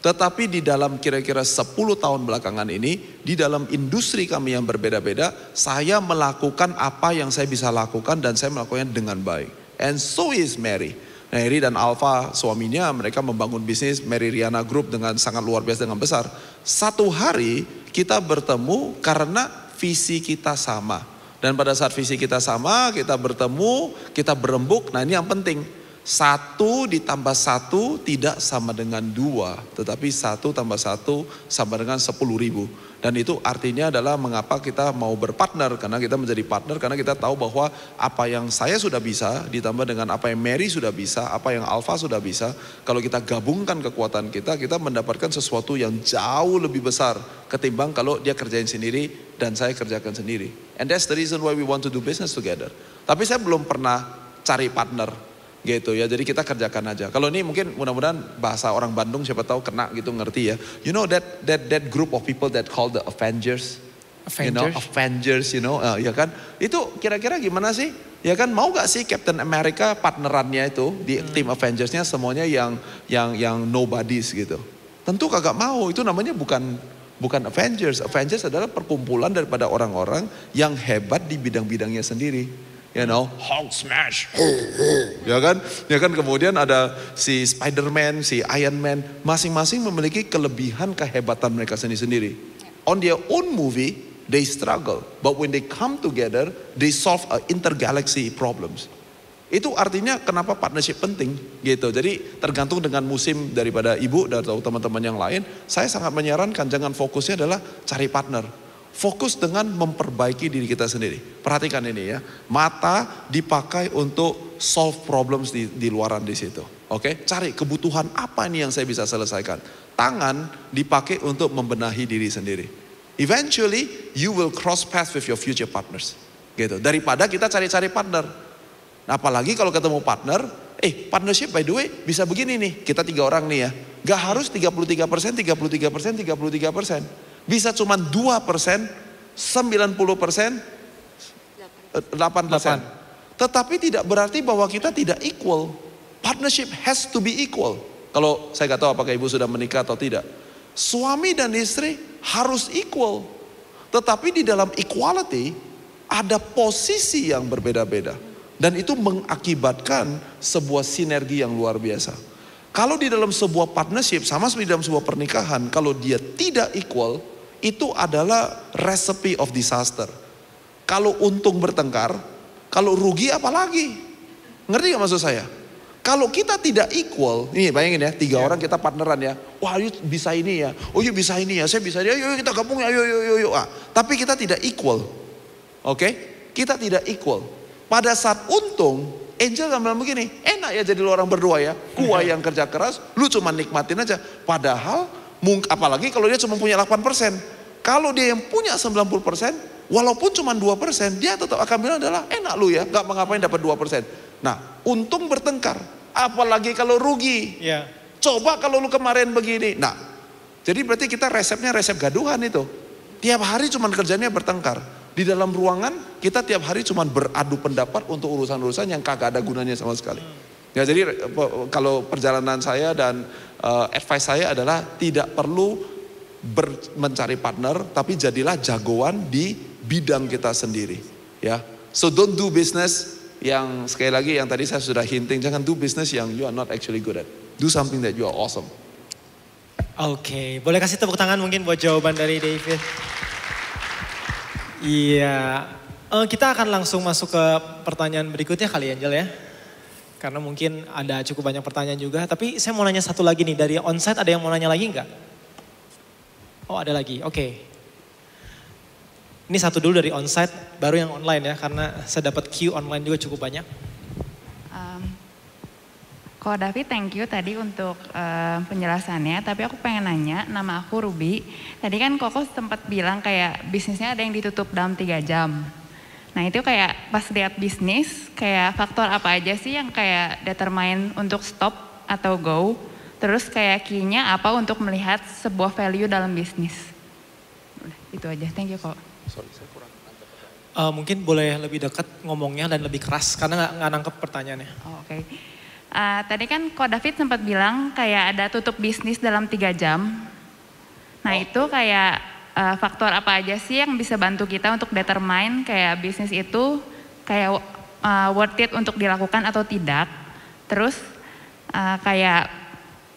Speaker 3: Tetapi di dalam kira-kira 10 tahun belakangan ini, di dalam industri kami yang berbeda-beda, saya melakukan apa yang saya bisa lakukan dan saya melakukannya dengan baik. And so is Mary. Mary dan Alpha suaminya mereka membangun bisnis Mary Riana Group dengan sangat luar biasa, dengan besar. Satu hari kita bertemu karena visi kita sama. Dan pada saat visi kita sama, kita bertemu, kita berembuk. Nah ini yang penting. 1 ditambah 1 tidak sama dengan 2. Tetapi 1 tambah 1 sama dengan 10.000. Dan itu artinya adalah mengapa kita mau berpartner. Karena kita menjadi partner, karena kita tahu bahwa apa yang saya sudah bisa ditambah dengan apa yang Mary sudah bisa, apa yang Alpha sudah bisa. Kalau kita gabungkan kekuatan kita mendapatkan sesuatu yang jauh lebih besar ketimbang kalau dia kerjain sendiri dan saya kerjakan sendiri. And that's the reason why we want to do business together. Tapi saya belum pernah cari partner. Gitu ya, jadi kita kerjakan aja. Kalau ini mungkin mudah-mudahan bahasa orang Bandung siapa tahu kena gitu, ngerti ya. You know that group of people that call the Avengers. Avengers, ya kan. Itu kira-kira gimana sih? Ya kan, mau gak sih Captain America partnerannya itu di tim Avengersnya semuanya yang nobodies gitu. Tentu kagak mau, itu namanya bukan Avengers. Avengers adalah perkumpulan daripada orang-orang yang hebat di bidang-bidangnya sendiri. Hulk smash. Ya kan kemudian ada si Spider-Man, si Iron Man, masing-masing memiliki kelebihan kehebatan mereka sendiri-sendiri. On their own movie, they struggle, but when they come together, they solve intergalaxy problems. Itu artinya kenapa partnership penting gitu. Jadi tergantung dengan musim daripada ibu dan atau teman-teman yang lain, saya sangat menyarankan jangan fokusnya adalah cari partner. Fokus dengan memperbaiki diri kita sendiri. Perhatikan ini ya. Mata dipakai untuk solve problems di luaran di situ. Oke, cari kebutuhan apa nih yang saya bisa selesaikan. Tangan dipakai untuk membenahi diri sendiri. Eventually you will cross paths with your future partners. Gitu. Daripada kita cari-cari partner. Nah, apalagi kalau ketemu partner, partnership by the way bisa begini nih. Kita 3 orang nih ya. Gak harus 33%, 33%, 33%. Bisa cuma 2%, 90%, 8%. Tetapi tidak berarti bahwa kita tidak equal. Partnership has to be equal. Kalau saya gak tahu apakah ibu sudah menikah atau tidak. Suami dan istri harus equal. Tetapi di dalam equality ada posisi yang berbeda-beda. Dan itu mengakibatkan sebuah sinergi yang luar biasa. Kalau di dalam sebuah partnership, sama seperti dalam sebuah pernikahan, kalau dia tidak equal, itu adalah recipe of disaster. Kalau untung bertengkar, kalau rugi apalagi? Ngerti gak maksud saya? Kalau kita tidak equal, nih bayangin ya, 3 orang kita partneran ya. Wah, you bisa ini ya. Oh, you bisa ini ya. Saya bisa dia. Yuk kita gabung ya. Yuk. Tapi kita tidak equal. Oke? Kita tidak equal. Pada saat untung, Angel kan bilang begini, enak ya jadi lu orang berdua ya. Gua yang kerja keras, lu cuma nikmatin aja. Padahal, apalagi kalau dia cuma punya 8%. Kalau dia yang punya 90%, walaupun cuma 2%, dia tetap akan bilang adalah enak lu ya. Gak ngapain dapat 2%. Nah, untung bertengkar. Apalagi kalau rugi.
Speaker 2: Yeah.
Speaker 3: Coba kalau lu kemarin begini. Nah, jadi berarti kita resepnya resep gaduhan itu. Tiap hari cuma kerjanya bertengkar. Di dalam ruangan kita tiap hari cuma beradu pendapat untuk urusan-urusan yang kagak ada gunanya sama sekali. Ya, jadi kalau perjalanan saya dan advice saya adalah tidak perlu mencari partner, tapi jadilah jagoan di bidang kita sendiri. Ya, so don't do business yang sekali lagi yang tadi saya sudah hinting, jangan do business yang you are not actually good at. Do something that you are awesome.
Speaker 2: Oke, boleh kasih tepuk tangan mungkin buat jawaban dari David. Iya, kita akan langsung masuk ke pertanyaan berikutnya kali Angel ya. Karena mungkin ada cukup banyak pertanyaan juga. Tapi saya mau nanya satu lagi nih, dari onsite ada yang mau nanya lagi nggak? Oh ada lagi, oke. Ini satu dulu dari onsite, baru yang online ya. Karena saya dapat queue online juga cukup banyak.
Speaker 5: Ko David, thank you tadi untuk penjelasannya. Tapi aku pengen nanya, nama aku Ruby. Tadi kan Koko sempat bilang kayak bisnisnya ada yang ditutup dalam 3 jam. Nah itu kayak pas lihat bisnis, kayak faktor apa aja sih yang kayak determine untuk stop atau go? Terus kayak key-nya apa untuk melihat sebuah value dalam bisnis? Udah, itu aja, thank you Ko.
Speaker 3: Sorry, saya kurang nangkep.
Speaker 2: Mungkin boleh lebih dekat ngomongnya dan lebih keras karena nggak nangkep pertanyaannya.
Speaker 5: Oh, oke. Tadi kan Ko David sempat bilang kayak ada tutup bisnis dalam 3 jam. Nah itu kayak faktor apa aja sih yang bisa bantu kita untuk determine kayak bisnis itu kayak worth it untuk dilakukan atau tidak. Terus kayak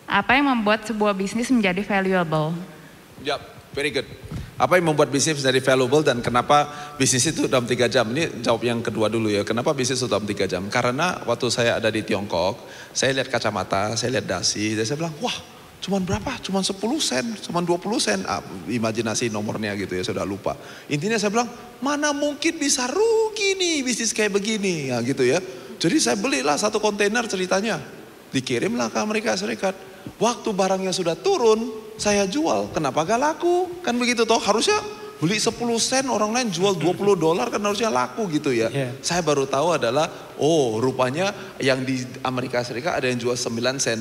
Speaker 5: apa yang membuat sebuah bisnis menjadi valuable?
Speaker 3: Yep, very good. Apa yang membuat bisnis menjadi valuable dan kenapa bisnis itu dalam 3 jam? Ini jawab yang kedua dulu ya. Kenapa bisnis itu dalam 3 jam? Karena waktu saya ada di Tiongkok, saya lihat kacamata, saya lihat dasi, dan saya bilang, wah cuman berapa? Cuman 10 sen, cuman 20 sen. Imajinasi nomornya gitu ya, saya udah lupa. Intinya saya bilang, mana mungkin bisa rugi nih bisnis kayak begini. Ya gitu ya. Jadi saya belilah 1 kontainer ceritanya. Dikirimlah ke Amerika Serikat. Waktu barangnya sudah turun, saya jual. Kenapa gak laku? Kan begitu toh, harusnya beli 10 sen, orang lain jual $20 kan harusnya laku gitu ya. Yeah. Saya baru tahu adalah, oh rupanya yang di Amerika Serikat ada yang jual 9 sen.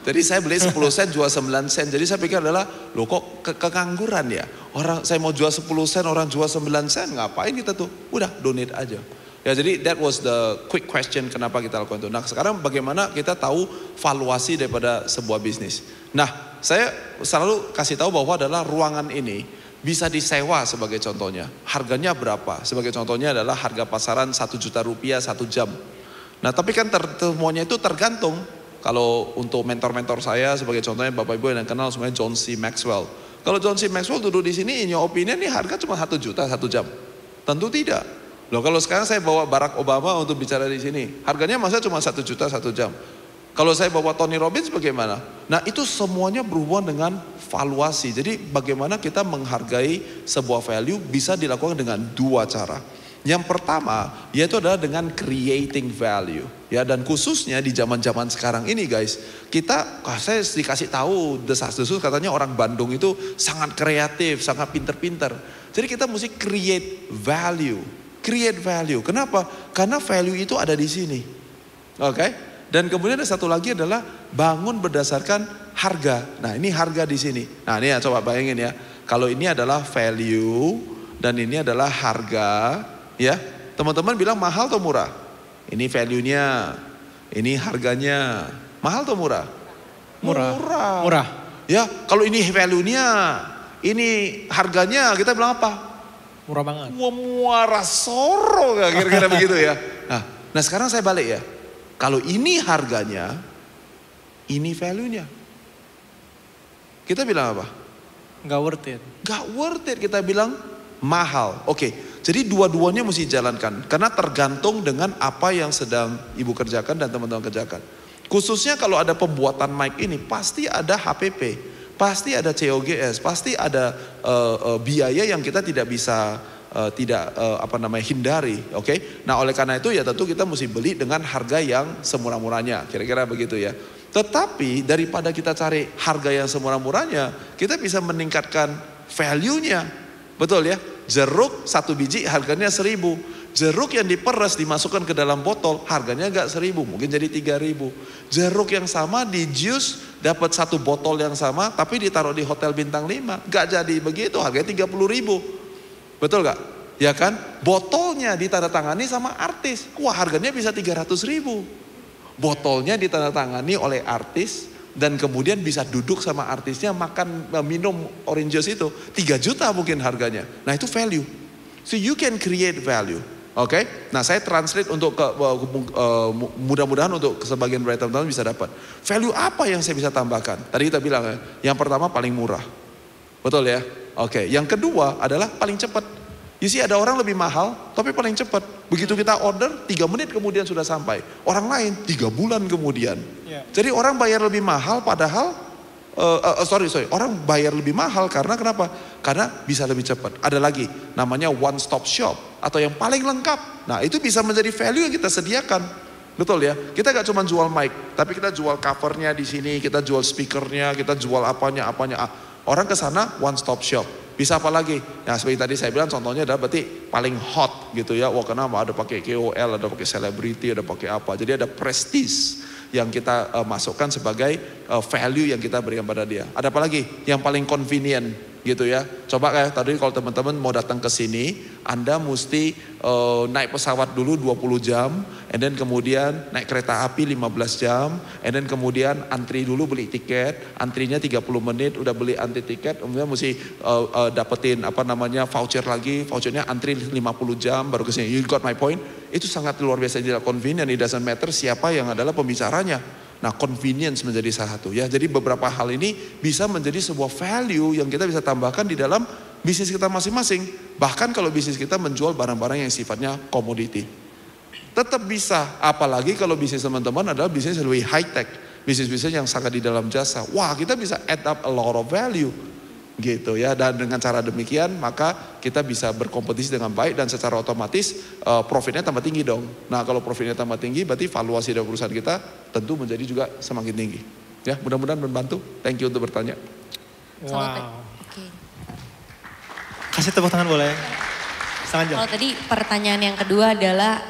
Speaker 3: Jadi saya beli 10 sen, jual 9 sen. Jadi saya pikir adalah, loh kok kekangguran ya? Orang saya mau jual 10 sen, orang jual 9 sen, ngapain kita tuh? Udah donate aja. Ya jadi that was the quick question kenapa kita lakukan itu. Nah sekarang bagaimana kita tahu valuasi daripada sebuah bisnis. Nah saya selalu kasih tahu bahwa adalah ruangan ini bisa disewa sebagai contohnya. Harganya berapa? Sebagai contohnya adalah harga pasaran 1 juta rupiah 1 jam. Nah tapi kan semuanya itu tergantung. Kalau untuk mentor-mentor saya sebagai contohnya Bapak Ibu yang kenal semuanya John C. Maxwell. Kalau John C. Maxwell duduk di sini in your opinion ini harga cuma 1 juta 1 jam. Tentu tidak. Loh kalau sekarang saya bawa Barack Obama untuk bicara di sini, harganya masa cuma 1 juta 1 jam. Kalau saya bawa Tony Robbins bagaimana? Nah itu semuanya berhubungan dengan valuasi. Jadi bagaimana kita menghargai sebuah value bisa dilakukan dengan 2 cara. Yang pertama yaitu adalah dengan creating value. Ya dan khususnya di zaman-zaman sekarang ini guys, saya dikasih tahu desas-desus katanya orang Bandung itu sangat kreatif, sangat pinter-pinter. Jadi kita mesti create value. Create value. Kenapa? Karena value itu ada di sini. Oke? Dan kemudian ada satu lagi adalah bangun berdasarkan harga. Nah, ini harga di sini. Nah, ini ya coba bayangin ya. Kalau ini adalah value dan ini adalah harga, ya. Teman-teman bilang mahal atau murah? Ini value-nya. Ini harganya. Mahal atau murah?
Speaker 2: Murah.
Speaker 3: Murah.
Speaker 2: Murah.
Speaker 3: Ya, kalau ini value-nya, ini harganya, kita bilang apa?
Speaker 2: Murah banget.
Speaker 3: Wah, muara soro gak kira-kira begitu ya. Nah sekarang saya balik ya. Kalau ini harganya, ini value-nya. Kita bilang apa?
Speaker 2: Nggak worth it.
Speaker 3: Gak worth it, kita bilang mahal. Oke, jadi dua-duanya mesti jalankan. Karena tergantung dengan apa yang sedang ibu kerjakan dan teman-teman kerjakan. Khususnya kalau ada pembuatan mic ini, pasti ada HPP, pasti ada COGS, pasti ada biaya yang kita tidak bisa hindari. Oke? Nah oleh karena itu ya tentu kita mesti beli dengan harga yang semurah-murahnya. Kira-kira begitu ya. Tetapi daripada kita cari harga yang semurah-murahnya, kita bisa meningkatkan value-nya. Betul ya? Jeruk 1 biji harganya 1.000. Jeruk yang diperes dimasukkan ke dalam botol harganya gak 1.000, mungkin jadi 3.000. Jeruk yang sama di jus dapat 1 botol yang sama tapi ditaruh di hotel bintang 5. Gak jadi begitu, harganya 30.000. Betul gak? Ya kan? Botolnya ditandatangani sama artis. Wah harganya bisa 300.000. Botolnya ditandatangani oleh artis dan kemudian bisa duduk sama artisnya makan minum orange juice itu 3 juta mungkin harganya. Nah itu value. So you can create value. Oke, nah saya translate untuk mudah-mudahan untuk sebagian dari teman-teman bisa dapat. Value apa yang saya bisa tambahkan? Tadi kita bilang ya, yang pertama paling murah. Betul ya? Oke, yang kedua adalah paling cepat. You see ada orang lebih mahal tapi paling cepat. Begitu kita order 3 menit kemudian sudah sampai. Orang lain 3 bulan kemudian. Jadi orang bayar lebih mahal padahal orang bayar lebih mahal karena kenapa? Karena bisa lebih cepat. Ada lagi namanya one stop shop atau yang paling lengkap. Nah itu bisa menjadi value yang kita sediakan. Betul ya? Kita gak cuma jual mic, tapi kita jual covernya di sini, kita jual speakernya, kita jual apanya. Orang ke sana one stop shop. Bisa apa lagi? Nah seperti tadi saya bilang contohnya adalah berarti paling hot gitu ya. Wah kenapa? Ada pakai KOL, ada pakai selebriti, ada pakai apa. Jadi ada prestige yang kita masukkan sebagai value yang kita berikan pada dia. Ada apa lagi? Yang paling convenient gitu ya. Coba kayak tadi kalau teman-teman mau datang ke sini, Anda mesti naik pesawat dulu 20 jam, and then kemudian naik kereta api 15 jam, and then kemudian antri dulu beli tiket, antrinya 30 menit, udah beli antri tiket, kemudian mesti dapetin voucher lagi, vouchernya antri 50 jam baru ke sini. You got my point? Itu sangat luar biasa, tidak convenient. It doesn't matter siapa yang adalah pembicaranya. Nah convenience menjadi salah satu ya. Jadi beberapa hal ini bisa menjadi sebuah value yang kita bisa tambahkan di dalam bisnis kita masing-masing. Bahkan kalau bisnis kita menjual barang-barang yang sifatnya komoditi. Tetap bisa, apalagi kalau bisnis teman-teman adalah bisnis yang lebih high tech. Bisnis-bisnis yang sangat di dalam jasa. Wah kita bisa add up a lot of value. Gitu ya, dan dengan cara demikian maka kita bisa berkompetisi dengan baik dan secara otomatis profitnya tambah tinggi dong. Nah kalau profitnya tambah tinggi berarti valuasi dari perusahaan kita tentu menjadi juga semakin tinggi. Ya mudah-mudahan membantu. Thank you untuk bertanya.
Speaker 2: Wow. Kasih tepuk tangan boleh.
Speaker 1: Kalau tadi pertanyaan yang kedua adalah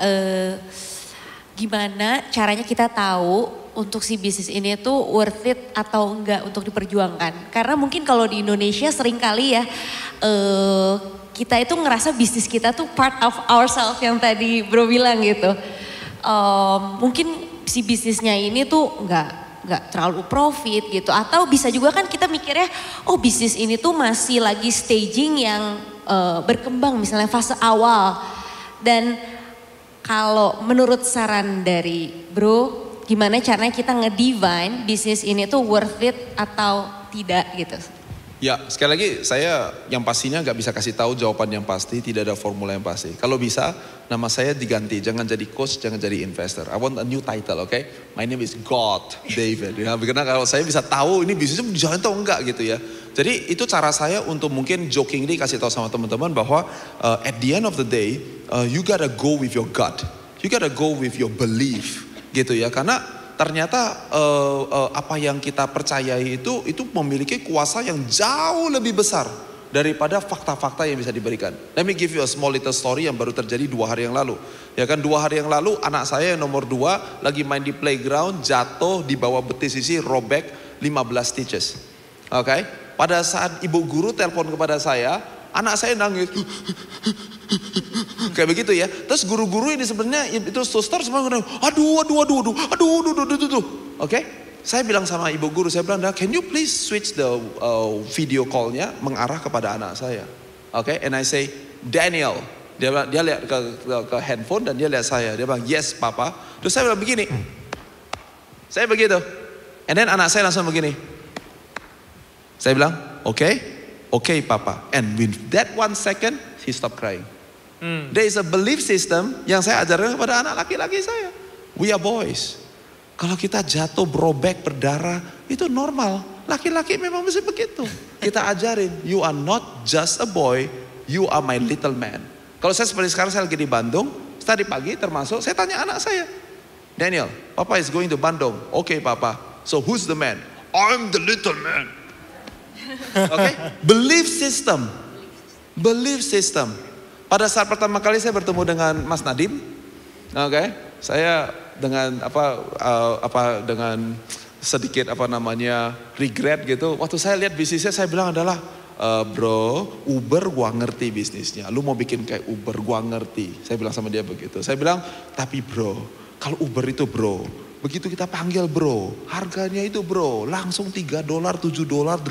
Speaker 1: gimana caranya kita tahu untuk si bisnis ini tuh worth it atau enggak untuk diperjuangkan. Karena mungkin kalau di Indonesia sering kali ya kita itu ngerasa bisnis kita tuh part of ourselves yang tadi bro bilang gitu. Mungkin si bisnisnya ini tuh enggak terlalu profit gitu. Atau bisa juga kan kita mikirnya oh bisnis ini tuh masih lagi staging yang berkembang misalnya fase awal. Dan kalau menurut saran dari bro, gimana caranya kita ngedivine bisnis ini tuh worth it atau tidak gitu?
Speaker 3: Ya sekali lagi saya yang pastinya gak bisa kasih tahu jawaban yang pasti, tidak ada formula yang pasti. Kalau bisa nama saya diganti, jangan jadi coach, jangan jadi investor. I want a new title, okay? My name is God David. Ya, karena kalau saya bisa tahu ini bisnisnya jalan atau enggak gitu ya. Jadi itu cara saya untuk mungkin jokingly kasih tahu sama teman-teman bahwa at the end of the day you gotta go with your gut, you gotta go with your belief. Gitu ya, karena ternyata apa yang kita percayai itu memiliki kuasa yang jauh lebih besar daripada fakta-fakta yang bisa diberikan. Let me give you a small little story yang baru terjadi 2 hari yang lalu. Ya kan 2 hari yang lalu anak saya yang nomor 2 lagi main di playground, jatuh di bawah betis sisi, robek 15 stitches. Oke, pada saat ibu guru telepon kepada saya, anak saya nangis. Kayak begitu ya. Terus guru-guru ini sebenarnya itu suster semua ngomong, aduh. Oke? Saya bilang sama ibu guru, saya bilang, can you please switch the video call-nya mengarah kepada anak saya. Oke, and I say, Daniel. Dia lihat ke handphone dan dia lihat saya. Dia bilang, yes papa. Terus saya bilang begini. Saya begitu. And then anak saya langsung begini. Saya bilang, okay papa. And with that 1 second, he stopped crying. There is a belief system yang saya ajarkan kepada anak laki-laki saya. We are boys. Kalau kita jatuh, berobek, berdarah, itu normal. Laki-laki memang mesti begitu. Kita ajarin, you are not just a boy, you are my little man. Kalau saya seperti sekarang, saya lagi di Bandung, tadi pagi termasuk, saya tanya anak saya, Daniel, papa is going to Bandung. Okay papa, so who's the man? I'm the little man. Okay, belief system. Belief system. Pada saat pertama kali saya bertemu dengan Mas Nadim, saya dengan dengan sedikit regret gitu. Waktu saya lihat bisnisnya, saya bilang adalah, bro, Uber gua ngerti bisnisnya. Lu mau bikin kayak Uber, gua ngerti. Saya bilang sama dia begitu. Saya bilang, tapi bro, kalau Uber itu bro, begitu kita panggil bro, harganya itu bro, langsung $3, $7, $8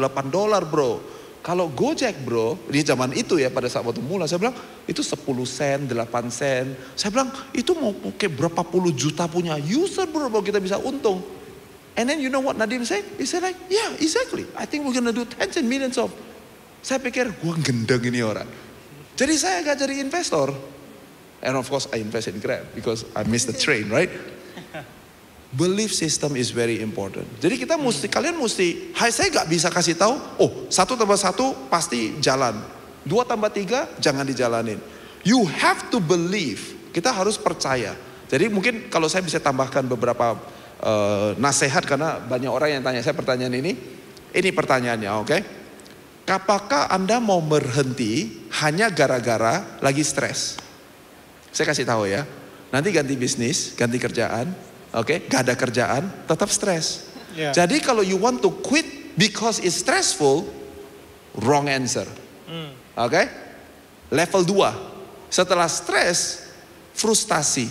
Speaker 3: bro. Kalau Gojek bro, di zaman itu ya pada saat waktu mula, saya bilang itu 10 sen, 8 sen. Saya bilang itu mau pakai berapa puluh juta punya user bro, baru kita bisa untung. And then you know what Nadim say? He said like, yeah exactly, I think we're gonna do tens and millions of. Saya pikir gua gendeng ini orang. Jadi saya gak jadi investor. And of course I invest in Grab because I miss the train, right? Belief system is very important. Jadi kita kalian mesti, saya gak bisa kasih tahu, 1 tambah 1 pasti jalan. 2 tambah 3 jangan dijalanin. You have to believe, kita harus percaya. Jadi mungkin kalau saya bisa tambahkan beberapa nasihat, karena banyak orang yang tanya saya pertanyaan ini pertanyaannya, oke? Apakah Anda mau berhenti hanya gara-gara lagi stres? Saya kasih tahu ya, nanti ganti bisnis, ganti kerjaan, gak ada kerjaan, tetap stres.
Speaker 2: Yeah.
Speaker 3: Jadi kalau you want to quit because it's stressful, wrong answer. Level 2, setelah stres, frustasi.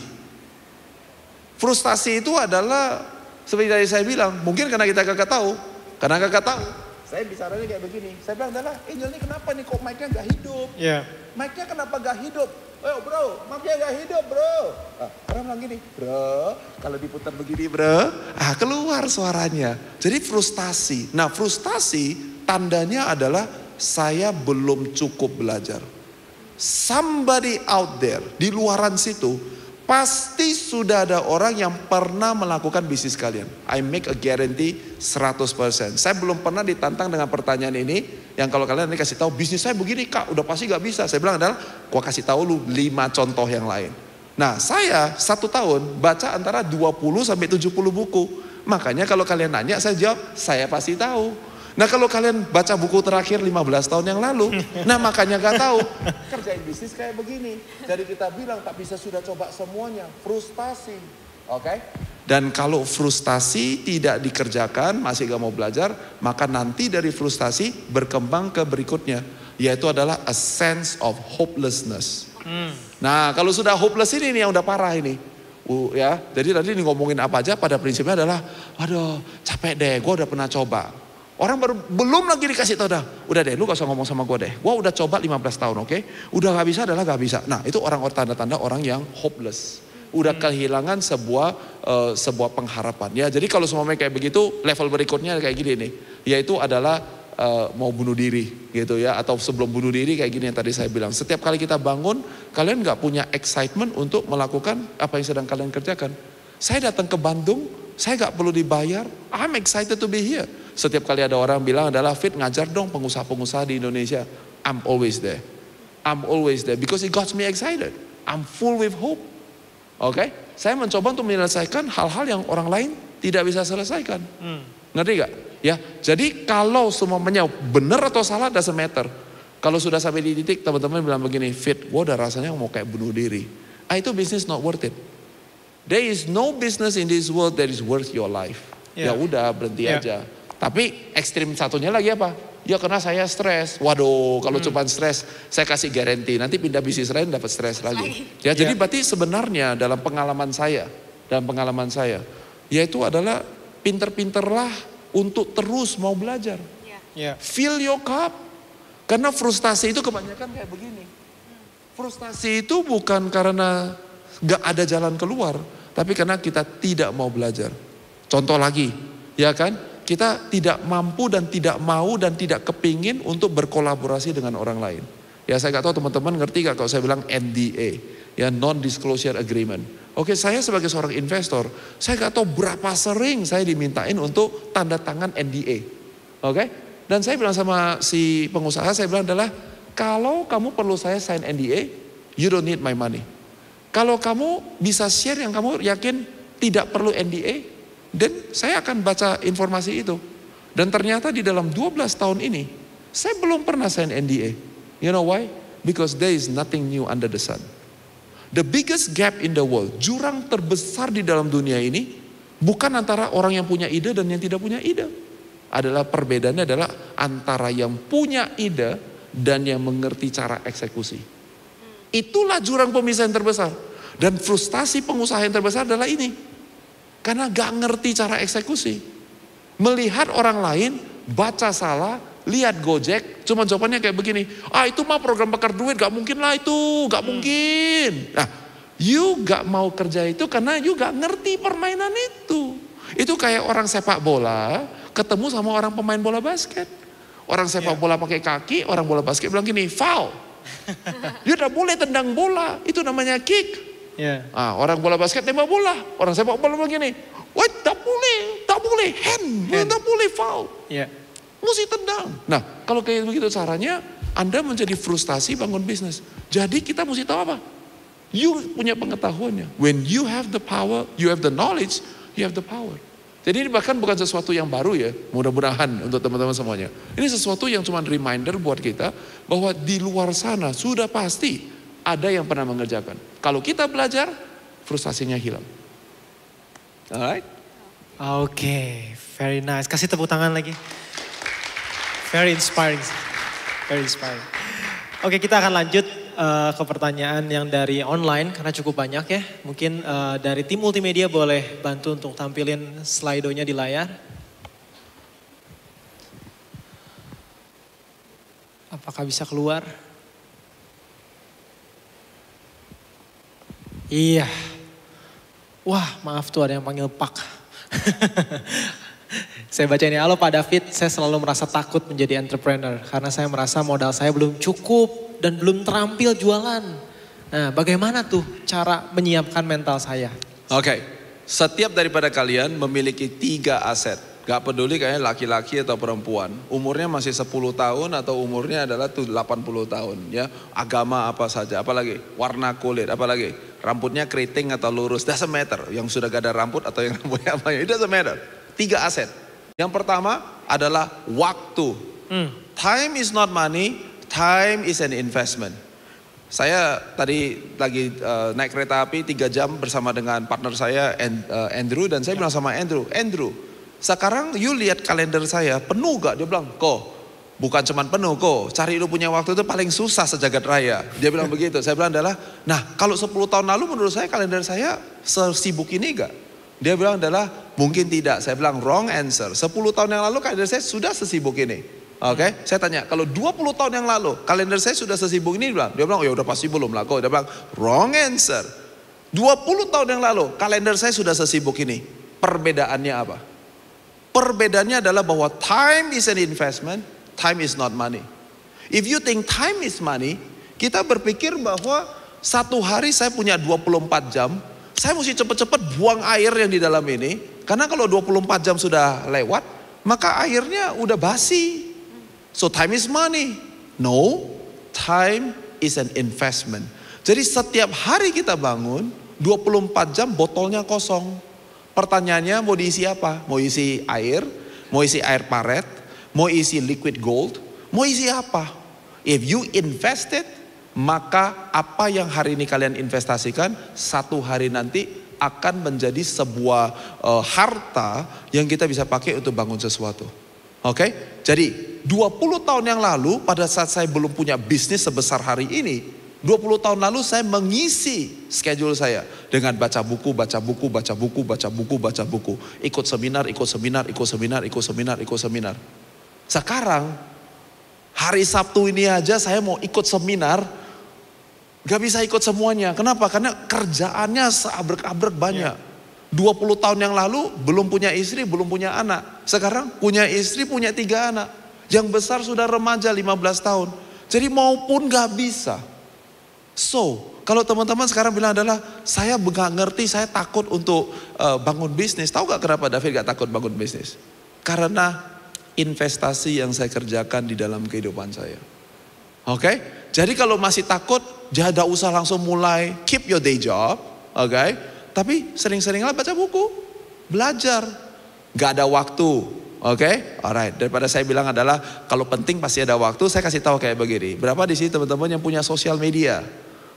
Speaker 3: Frustasi itu adalah seperti tadi saya bilang, mungkin karena kita gak tahu. Karena gak tahu, saya bicaranya kayak begini. Saya bilang adalah, Angel ini kenapa nih kok mic-nya gak hidup?
Speaker 2: Yeah.
Speaker 3: Mic-nya kenapa gak hidup? Bro, mic-nya gak hidup bro. Orang bilang gini, bro, kalau diputar begini bro, keluar suaranya. Jadi frustasi. Nah frustasi tandanya adalah saya belum cukup belajar. Somebody out there, di luaran situ, pasti sudah ada orang yang pernah melakukan bisnis kalian. I make a guarantee 100%. Saya belum pernah ditantang dengan pertanyaan ini, yang kalau kalian nanti kasih tahu bisnis saya begini kak, udah pasti gak bisa. Saya bilang adalah, gua kasih tahu lu 5 contoh yang lain. Nah saya 1 tahun baca antara 20 sampai 70 buku. Makanya kalau kalian nanya saya jawab, saya pasti tahu. Nah kalau kalian baca buku terakhir 15 tahun yang lalu, nah makanya gak tahu. Kerjain bisnis kayak begini. Jadi kita bilang tak bisa sudah coba semuanya. Frustasi. Dan kalau frustasi tidak dikerjakan, masih gak mau belajar, maka nanti dari frustasi berkembang ke berikutnya. Yaitu adalah a sense of hopelessness. Nah kalau sudah hopeless ini nih yang udah parah ini. Ya, jadi tadi ngomongin apa aja pada prinsipnya adalah, waduh capek deh, gue udah pernah coba. Orang belum lagi dikasih tau udah deh lu gak usah ngomong sama gue deh. Gue udah coba 15 tahun udah gak bisa adalah gak bisa. Nah itu orang tanda-tanda orang yang hopeless. Udah kehilangan sebuah pengharapan. Ya jadi kalau semuanya kayak begitu, level berikutnya kayak gini nih. Yaitu adalah mau bunuh diri gitu ya. Atau sebelum bunuh diri kayak gini yang tadi saya bilang. Setiap kali kita bangun, kalian gak punya excitement untuk melakukan apa yang sedang kalian kerjakan. Saya datang ke Bandung, saya gak perlu dibayar. I'm excited to be here. Setiap kali ada orang bilang adalah Fit ngajar dong pengusaha-pengusaha di Indonesia. I'm always there. I'm always there because it got me excited. I'm full with hope. Saya mencoba untuk menyelesaikan hal-hal yang orang lain tidak bisa selesaikan. Ngerti gak? Ya, jadi kalau semuanya benar atau salah doesn't matter. Kalau sudah sampai di titik teman-teman bilang begini, Fit, gue udah rasanya mau kayak bunuh diri. Itu business not worth it. There is no business in this world that is worth your life. Ya udah berhenti aja. Tapi ekstrim satunya lagi apa? Ya karena saya stres. Waduh, kalau cuma stres, saya kasih garansi nanti pindah bisnis lain dapat stres lagi. Ya, jadi berarti sebenarnya dalam pengalaman saya, yaitu adalah pinter-pinterlah untuk terus mau belajar.
Speaker 2: Ya.
Speaker 3: Fill your cup. Karena frustasi itu kebanyakan kayak begini. Frustasi itu bukan karena gak ada jalan keluar, tapi karena kita tidak mau belajar. Contoh lagi, ya kan? Kita tidak mampu dan tidak mau dan tidak kepingin untuk berkolaborasi dengan orang lain. Ya saya gak tahu teman-teman ngerti gak kalau saya bilang NDA, ya Non-Disclosure Agreement. Oke, saya sebagai seorang investor, saya gak tahu berapa sering saya dimintain untuk tanda tangan NDA. Oke, dan saya bilang sama si pengusaha, saya bilang adalah, kalau kamu perlu saya sign NDA, you don't need my money. Kalau kamu bisa share yang kamu yakin tidak perlu NDA, dan saya akan baca informasi itu. Dan ternyata di dalam 12 tahun ini, saya belum pernah sign NDA. You know why? Because there is nothing new under the sun. The biggest gap in the world, jurang terbesar di dalam dunia ini, bukan antara orang yang punya ide dan yang tidak punya ide. Perbedaannya adalah antara yang punya ide dan yang mengerti cara eksekusi. Itulah jurang pemisah yang terbesar. Dan frustasi pengusaha yang terbesar adalah ini. Karena gak ngerti cara eksekusi. Melihat orang lain, baca salah, lihat Gojek, cuma jawabannya kayak begini. Itu mah program bakar duit, gak mungkin lah itu, gak mungkin. Nah, you gak mau kerja itu karena you gak ngerti permainan itu. Itu kayak orang sepak bola, ketemu sama orang pemain bola basket. Orang sepak bola pakai kaki, orang bola basket bilang gini, foul. You gak boleh tendang bola, itu namanya kick. Orang bola basket tembak bola, orang sepak bola begini, wait, tak boleh, hand. Tak boleh foul, mesti tendang. Nah, kalau kayak begitu caranya, Anda menjadi frustasi bangun bisnis. Jadi kita mesti tahu apa? You punya pengetahuannya. When you have the power, you have the knowledge, you have the power. Jadi ini bahkan bukan sesuatu yang baru ya, mudah-mudahan untuk teman-teman semuanya. Ini sesuatu yang cuma reminder buat kita bahwa di luar sana sudah pasti ada yang pernah mengerjakan. Kalau kita belajar, frustasinya hilang. Alright?
Speaker 2: Oke, very nice. Kasih tepuk tangan lagi. Very inspiring. Very inspiring. Oke, kita akan lanjut ke pertanyaan yang dari online karena cukup banyak ya. Mungkin dari tim multimedia boleh bantu untuk tampilin slide-nya di layar. Apakah bisa keluar? Iya. Wah, maaf tuh ada yang panggil Pak. Saya baca ini, halo Pak David, saya selalu merasa takut menjadi entrepreneur karena saya merasa modal saya belum cukup dan belum terampil jualan. Nah, bagaimana tuh cara menyiapkan mental saya?
Speaker 3: Oke, setiap daripada kalian memiliki 3 aset. Gak peduli kayaknya laki-laki atau perempuan, umurnya masih 10 tahun atau umurnya adalah 80 tahun ya. Agama apa saja, apalagi warna kulit, apalagi rambutnya keriting atau lurus, doesn't matter. Yang sudah gak ada rambut atau yang rambutnya apa, it doesn't matter. 3 aset. Yang pertama adalah waktu. Time is not money, time is an investment. Saya tadi lagi naik kereta api 3 jam bersama dengan partner saya Andrew, dan saya bilang sama Andrew, sekarang you lihat kalender saya penuh gak? Dia bilang, kok bukan cuman penuh kok, cari lu punya waktu itu paling susah sejagat raya. Dia bilang begitu. Saya bilang adalah, nah kalau 10 tahun lalu menurut saya kalender saya sesibuk ini gak? Dia bilang adalah, mungkin tidak. Saya bilang wrong answer. 10 tahun yang lalu kalender saya sudah sesibuk ini. Oke, saya tanya, kalau 20 tahun yang lalu kalender saya sudah sesibuk ini, dia bilang, oh ya udah pasti belum lah kok. Dia bilang, wrong answer. 20 tahun yang lalu kalender saya sudah sesibuk ini. Perbedaannya apa? Perbedaannya adalah bahwa time is an investment, time is not money. If you think time is money, kita berpikir bahwa satu hari saya punya 24 jam, saya mesti cepat-cepat buang air yang di dalam ini. Karena kalau 24 jam sudah lewat, maka airnya udah basi. So time is money. No, time is an investment. Jadi setiap hari kita bangun, 24 jam botolnya kosong. Pertanyaannya mau diisi apa? Mau isi air? Mau isi air paret? Mau isi liquid gold? Mau isi apa? If you invested, maka apa yang hari ini kalian investasikan, satu hari nanti akan menjadi sebuah harta yang kita bisa pakai untuk bangun sesuatu. Oke? Jadi 20 tahun yang lalu pada saat saya belum punya bisnis sebesar hari ini, 20 tahun lalu saya mengisi schedule saya dengan baca buku, baca buku, baca buku, baca buku, baca buku. Ikut seminar, ikut seminar, ikut seminar, ikut seminar, ikut seminar. Sekarang hari Sabtu ini aja saya mau ikut seminar, gak bisa ikut semuanya. Kenapa? Karena kerjaannya seabrek-abrek banyak. 20 tahun yang lalu belum punya istri, belum punya anak. Sekarang punya istri, punya 3 anak. Yang besar sudah remaja 15 tahun. Jadi maupun gak bisa. So, kalau teman-teman sekarang bilang adalah saya gak ngerti, saya takut untuk bangun bisnis. Tahu gak kenapa David gak takut bangun bisnis? Karena investasi yang saya kerjakan di dalam kehidupan saya. Oke? Jadi kalau masih takut, jangan usah langsung mulai. Keep your day job. Oke? Tapi sering-seringlah baca buku. Belajar. Gak ada waktu. Oke, alright. Daripada saya bilang adalah kalau penting pasti ada waktu, saya kasih tahu kayak begini. Berapa di sini teman-teman yang punya sosial media?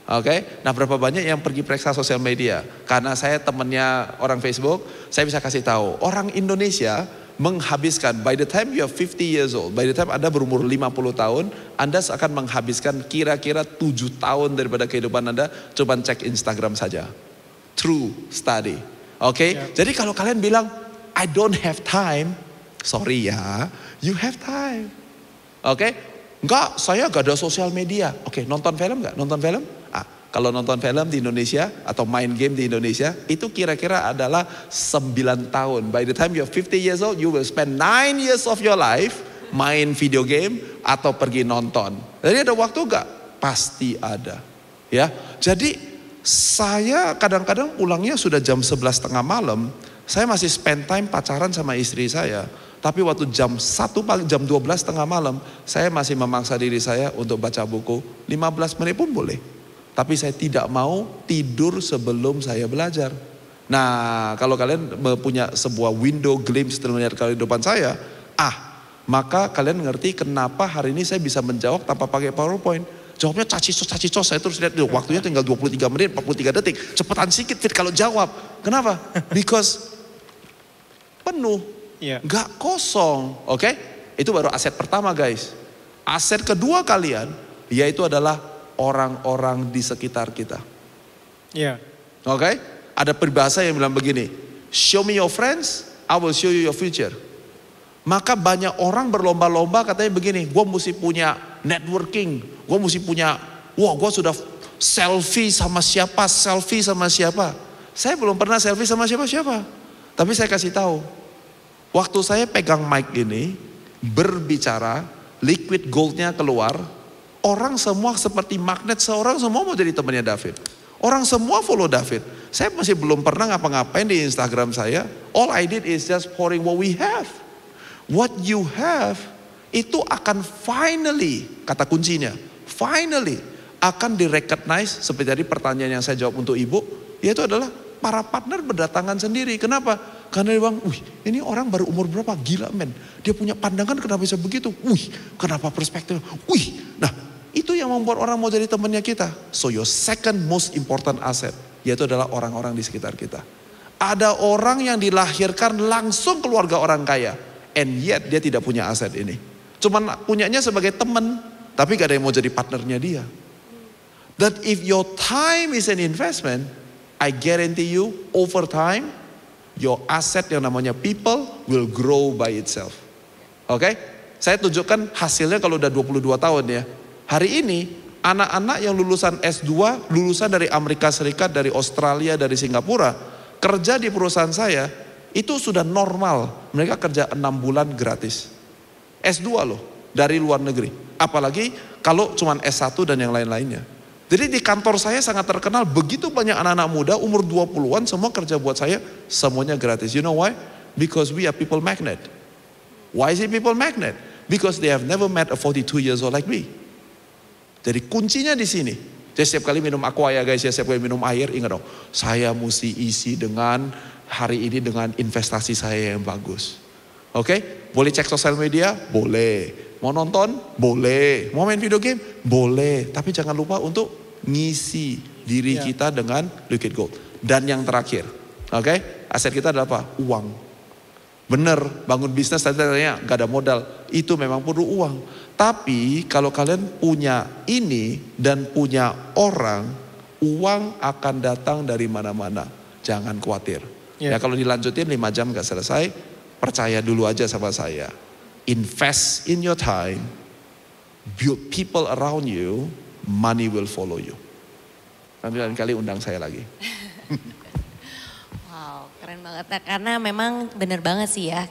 Speaker 3: Oke, nah berapa banyak yang pergi periksa sosial media? Karena saya temennya orang Facebook, saya bisa kasih tahu. Orang Indonesia menghabiskan, by the time you are 50 years old, by the time Anda berumur 50 tahun, Anda akan menghabiskan kira-kira 7 tahun daripada kehidupan Anda, coba cek Instagram saja. True study. Oke, jadi kalau kalian bilang, I don't have time, sorry ya, you have time. Oke, enggak, saya gak ada sosial media. Oke, nonton film gak? Nonton film? Kalau nonton film di Indonesia atau main game di Indonesia, itu kira-kira adalah 9 tahun. By the time you're 50 years old, you will spend 9 years of your life main video game atau pergi nonton. Jadi ada waktu gak? Pasti ada. Ya, jadi saya kadang-kadang pulangnya sudah jam 11:30 malam, saya masih spend time pacaran sama istri saya. Tapi waktu jam 1 pagi, jam 12:30 malam, saya masih memaksa diri saya untuk baca buku. 15 menit pun boleh. Tapi saya tidak mau tidur sebelum saya belajar. Nah, kalau kalian punya sebuah window glimpse terlihat kehidupan saya, maka kalian ngerti kenapa hari ini saya bisa menjawab tanpa pakai PowerPoint. Jawabnya cacicos, saya terus lihat waktunya tinggal 23 menit, 43 detik. Cepetan sedikit Fit kalau jawab. Kenapa? Because penuh. Gak kosong, oke? Itu baru aset pertama guys. Aset kedua kalian, yaitu adalah orang-orang di sekitar kita. Oke? Ada peribahasa yang bilang begini, show me your friends, I will show you your future. Maka banyak orang berlomba-lomba katanya begini, gue mesti punya networking, gue mesti punya, gue sudah selfie sama siapa. Saya belum pernah selfie sama siapa-siapa. Tapi saya kasih tahu, waktu saya pegang mic gini, berbicara, liquid goldnya keluar, orang semua seperti magnet, seorang semua mau jadi temannya David. Orang semua follow David. Saya masih belum pernah ngapa-ngapain di Instagram saya. All I did is just pouring what we have. What you have, itu akan finally, kata kuncinya, finally akan direcognize, seperti tadi pertanyaan yang saya jawab untuk ibu, yaitu adalah para partner berdatangan sendiri. Kenapa? Karena dia bilang, ini orang baru umur berapa? Gila men. Dia punya pandangan kenapa bisa begitu? Kenapa perspektif? Nah itu yang membuat orang mau jadi temannya kita. So your second most important asset, yaitu adalah orang-orang di sekitar kita. Ada orang yang dilahirkan langsung keluarga orang kaya, and yet dia tidak punya aset ini. Cuman punyanya sebagai teman, tapi gak ada yang mau jadi partnernya dia. That if your time is an investment, I guarantee you over time, your asset yang namanya people will grow by itself. Oke? Saya tunjukkan hasilnya kalau udah 22 tahun ya. Hari ini anak-anak yang lulusan S2, lulusan dari Amerika Serikat, dari Australia, dari Singapura, kerja di perusahaan saya, itu sudah normal. Mereka kerja 6 bulan gratis. S2 loh, dari luar negeri. Apalagi kalau cuman S1 dan yang lain-lainnya. Jadi di kantor saya sangat terkenal, begitu banyak anak-anak muda umur 20-an semua kerja buat saya, semuanya gratis. You know why? Because we are people magnet. Why is it people magnet? Because they have never met a 42 years old like me. Jadi kuncinya di sini. Jadi setiap kali minum aqua ya guys, ya setiap kali minum air, ingat dong, saya mesti isi dengan hari ini dengan investasi saya yang bagus. Oke? Boleh cek sosial media? Boleh. Mau nonton? Boleh. Mau main video game? Boleh. Tapi jangan lupa untuk ngisi diri kita dengan liquid gold. Dan yang terakhir, oke? Aset kita adalah apa? Uang. Bener, bangun bisnis tadinya gak ada modal. Itu memang perlu uang. Tapi kalau kalian punya ini dan punya orang, uang akan datang dari mana-mana. Jangan khawatir. Ya kalau dilanjutin 5 jam gak selesai, percaya dulu aja sama saya. Invest in your time, build people around you, money will follow you. Nanti lain kali undang saya lagi.
Speaker 1: Wow, keren banget. Nah, karena memang bener banget sih ya.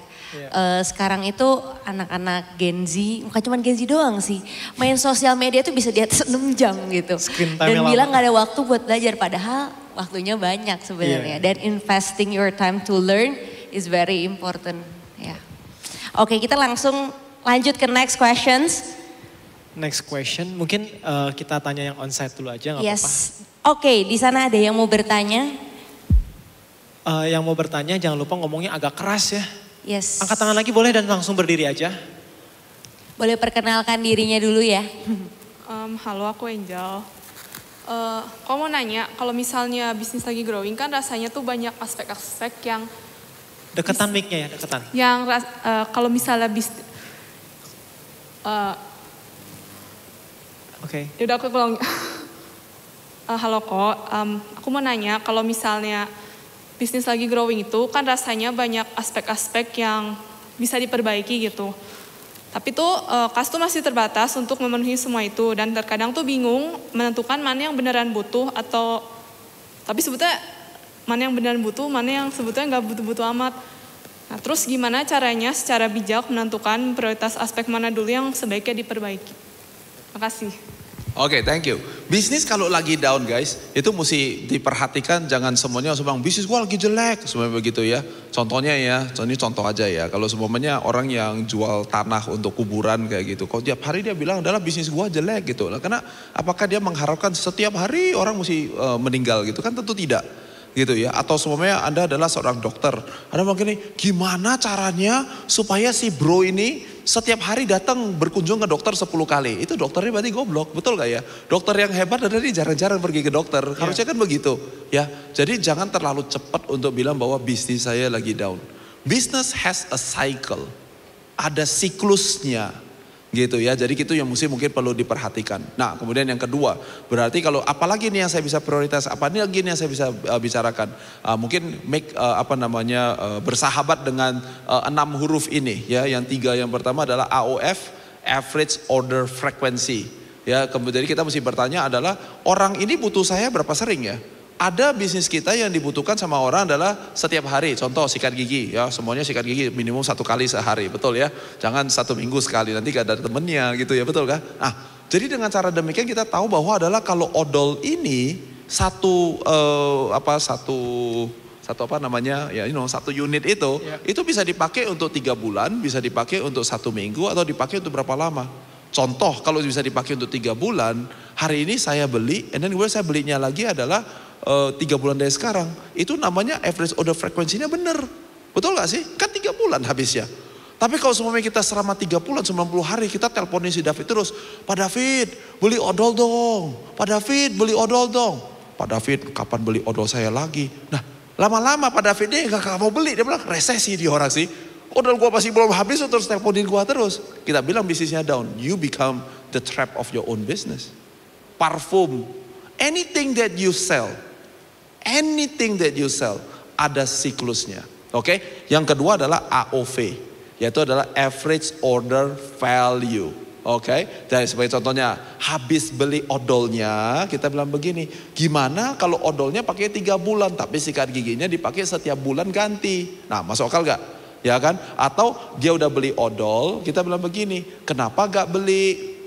Speaker 1: Sekarang itu anak-anak Gen Z, bukan cuma Gen Z doang sih. Main sosial media tuh bisa di atas 6 jam gitu. Dan bilang gak ada waktu buat belajar. Padahal waktunya banyak sebenarnya. Dan investing your time to learn is very important. Ya. Oke, kita langsung lanjut ke next questions.
Speaker 2: Next question, mungkin kita tanya yang onsite dulu aja nggak apa-apa.
Speaker 1: Oke, di sana ada yang mau bertanya?
Speaker 2: Yang mau bertanya jangan lupa ngomongnya agak keras ya.
Speaker 1: Yes.
Speaker 2: Angkat tangan lagi boleh dan langsung berdiri aja.
Speaker 1: Boleh perkenalkan dirinya dulu ya.
Speaker 6: Halo, aku Angel. Kau mau nanya, kalau misalnya bisnis lagi growing kan rasanya tuh banyak aspek-aspek yang
Speaker 2: deketan mic-nya ya, deketan.
Speaker 6: Yang kalau misalnya bisnis
Speaker 2: Oke.
Speaker 6: Yaudah aku pulang. Halo kok, aku mau nanya kalau misalnya bisnis lagi growing itu kan rasanya banyak aspek-aspek yang bisa diperbaiki gitu. Tapi tuh kas tuh masih terbatas untuk memenuhi semua itu dan terkadang tuh bingung menentukan mana yang beneran butuh atau tapi sebetulnya mana yang beneran butuh, mana yang sebetulnya nggak butuh-butuh amat. Nah terus gimana caranya secara bijak menentukan prioritas aspek mana dulu yang sebaiknya diperbaiki. Makasih.
Speaker 3: Oke, thank you. Bisnis kalau lagi down guys, itu mesti diperhatikan jangan semuanya langsung bilang bisnis gua lagi jelek, semuanya begitu ya. Contohnya ya, ini contoh aja ya. Kalau semuanya orang yang jual tanah untuk kuburan kayak gitu, kalau tiap hari dia bilang adalah bisnis gua jelek gitu. Nah, karena apakah dia mengharapkan setiap hari orang mesti meninggal gitu kan? Tentu tidak. Gitu ya, atau semuanya Anda adalah seorang dokter, Anda mau gini, gimana caranya supaya si bro ini setiap hari datang berkunjung ke dokter 10 kali, itu dokternya berarti goblok, betul gak ya? Dokter yang hebat adalah dia jarang-jarang pergi ke dokter, harusnya kan begitu ya. Jadi jangan terlalu cepat untuk bilang bahwa bisnis saya lagi down. Business has a cycle, ada siklusnya. Gitu ya, jadi itu yang mungkin perlu diperhatikan. Nah kemudian yang kedua, berarti kalau apalagi nih yang saya bisa prioritas, apa nih lagi nih yang saya bisa bicarakan, mungkin bersahabat dengan 6 huruf ini ya, yang 3 yang pertama adalah AOF, Average Order Frequency. Ya kemudian kita mesti bertanya adalah orang ini butuh saya berapa sering ya? Ada bisnis kita yang dibutuhkan sama orang adalah setiap hari. Contoh sikat gigi ya, semuanya sikat gigi minimum 1 kali sehari, betul ya. Jangan 1 minggu sekali, nanti gak ada temennya gitu ya, betul kan? Nah, jadi dengan cara demikian kita tahu bahwa adalah kalau odol ini satu unit itu bisa dipakai untuk 3 bulan, bisa dipakai untuk 1 minggu atau dipakai untuk berapa lama. Contoh kalau bisa dipakai untuk 3 bulan, hari ini saya beli, and then saya belinya lagi adalah 3 bulan dari sekarang, itu namanya average order frekuensinya benar. Betul gak sih? Kan 3 bulan habisnya. Tapi kalau semuanya kita selama 3 bulan, 90 hari kita teleponin si David terus. Pak David beli odol dong. Pak David beli odol dong. Pak David kapan beli odol saya lagi? Nah lama-lama Pak David deh gak mau beli. Dia bilang resesi dia orang sih. Odol gua masih belum habis terus teleponin gua terus. Kita bilang bisnisnya down. You become the trap of your own business. Parfum. Anything that you sell ada siklusnya. Oke? Yang kedua adalah AOV, yaitu adalah average order value. Oke? Jadi sebagai contohnya, habis beli odolnya, kita bilang begini, gimana kalau odolnya pakai 3 bulan tapi sikat giginya dipakai setiap bulan ganti. Nah, masuk akal gak? Ya kan? Atau dia udah beli odol, kita bilang begini, kenapa gak beli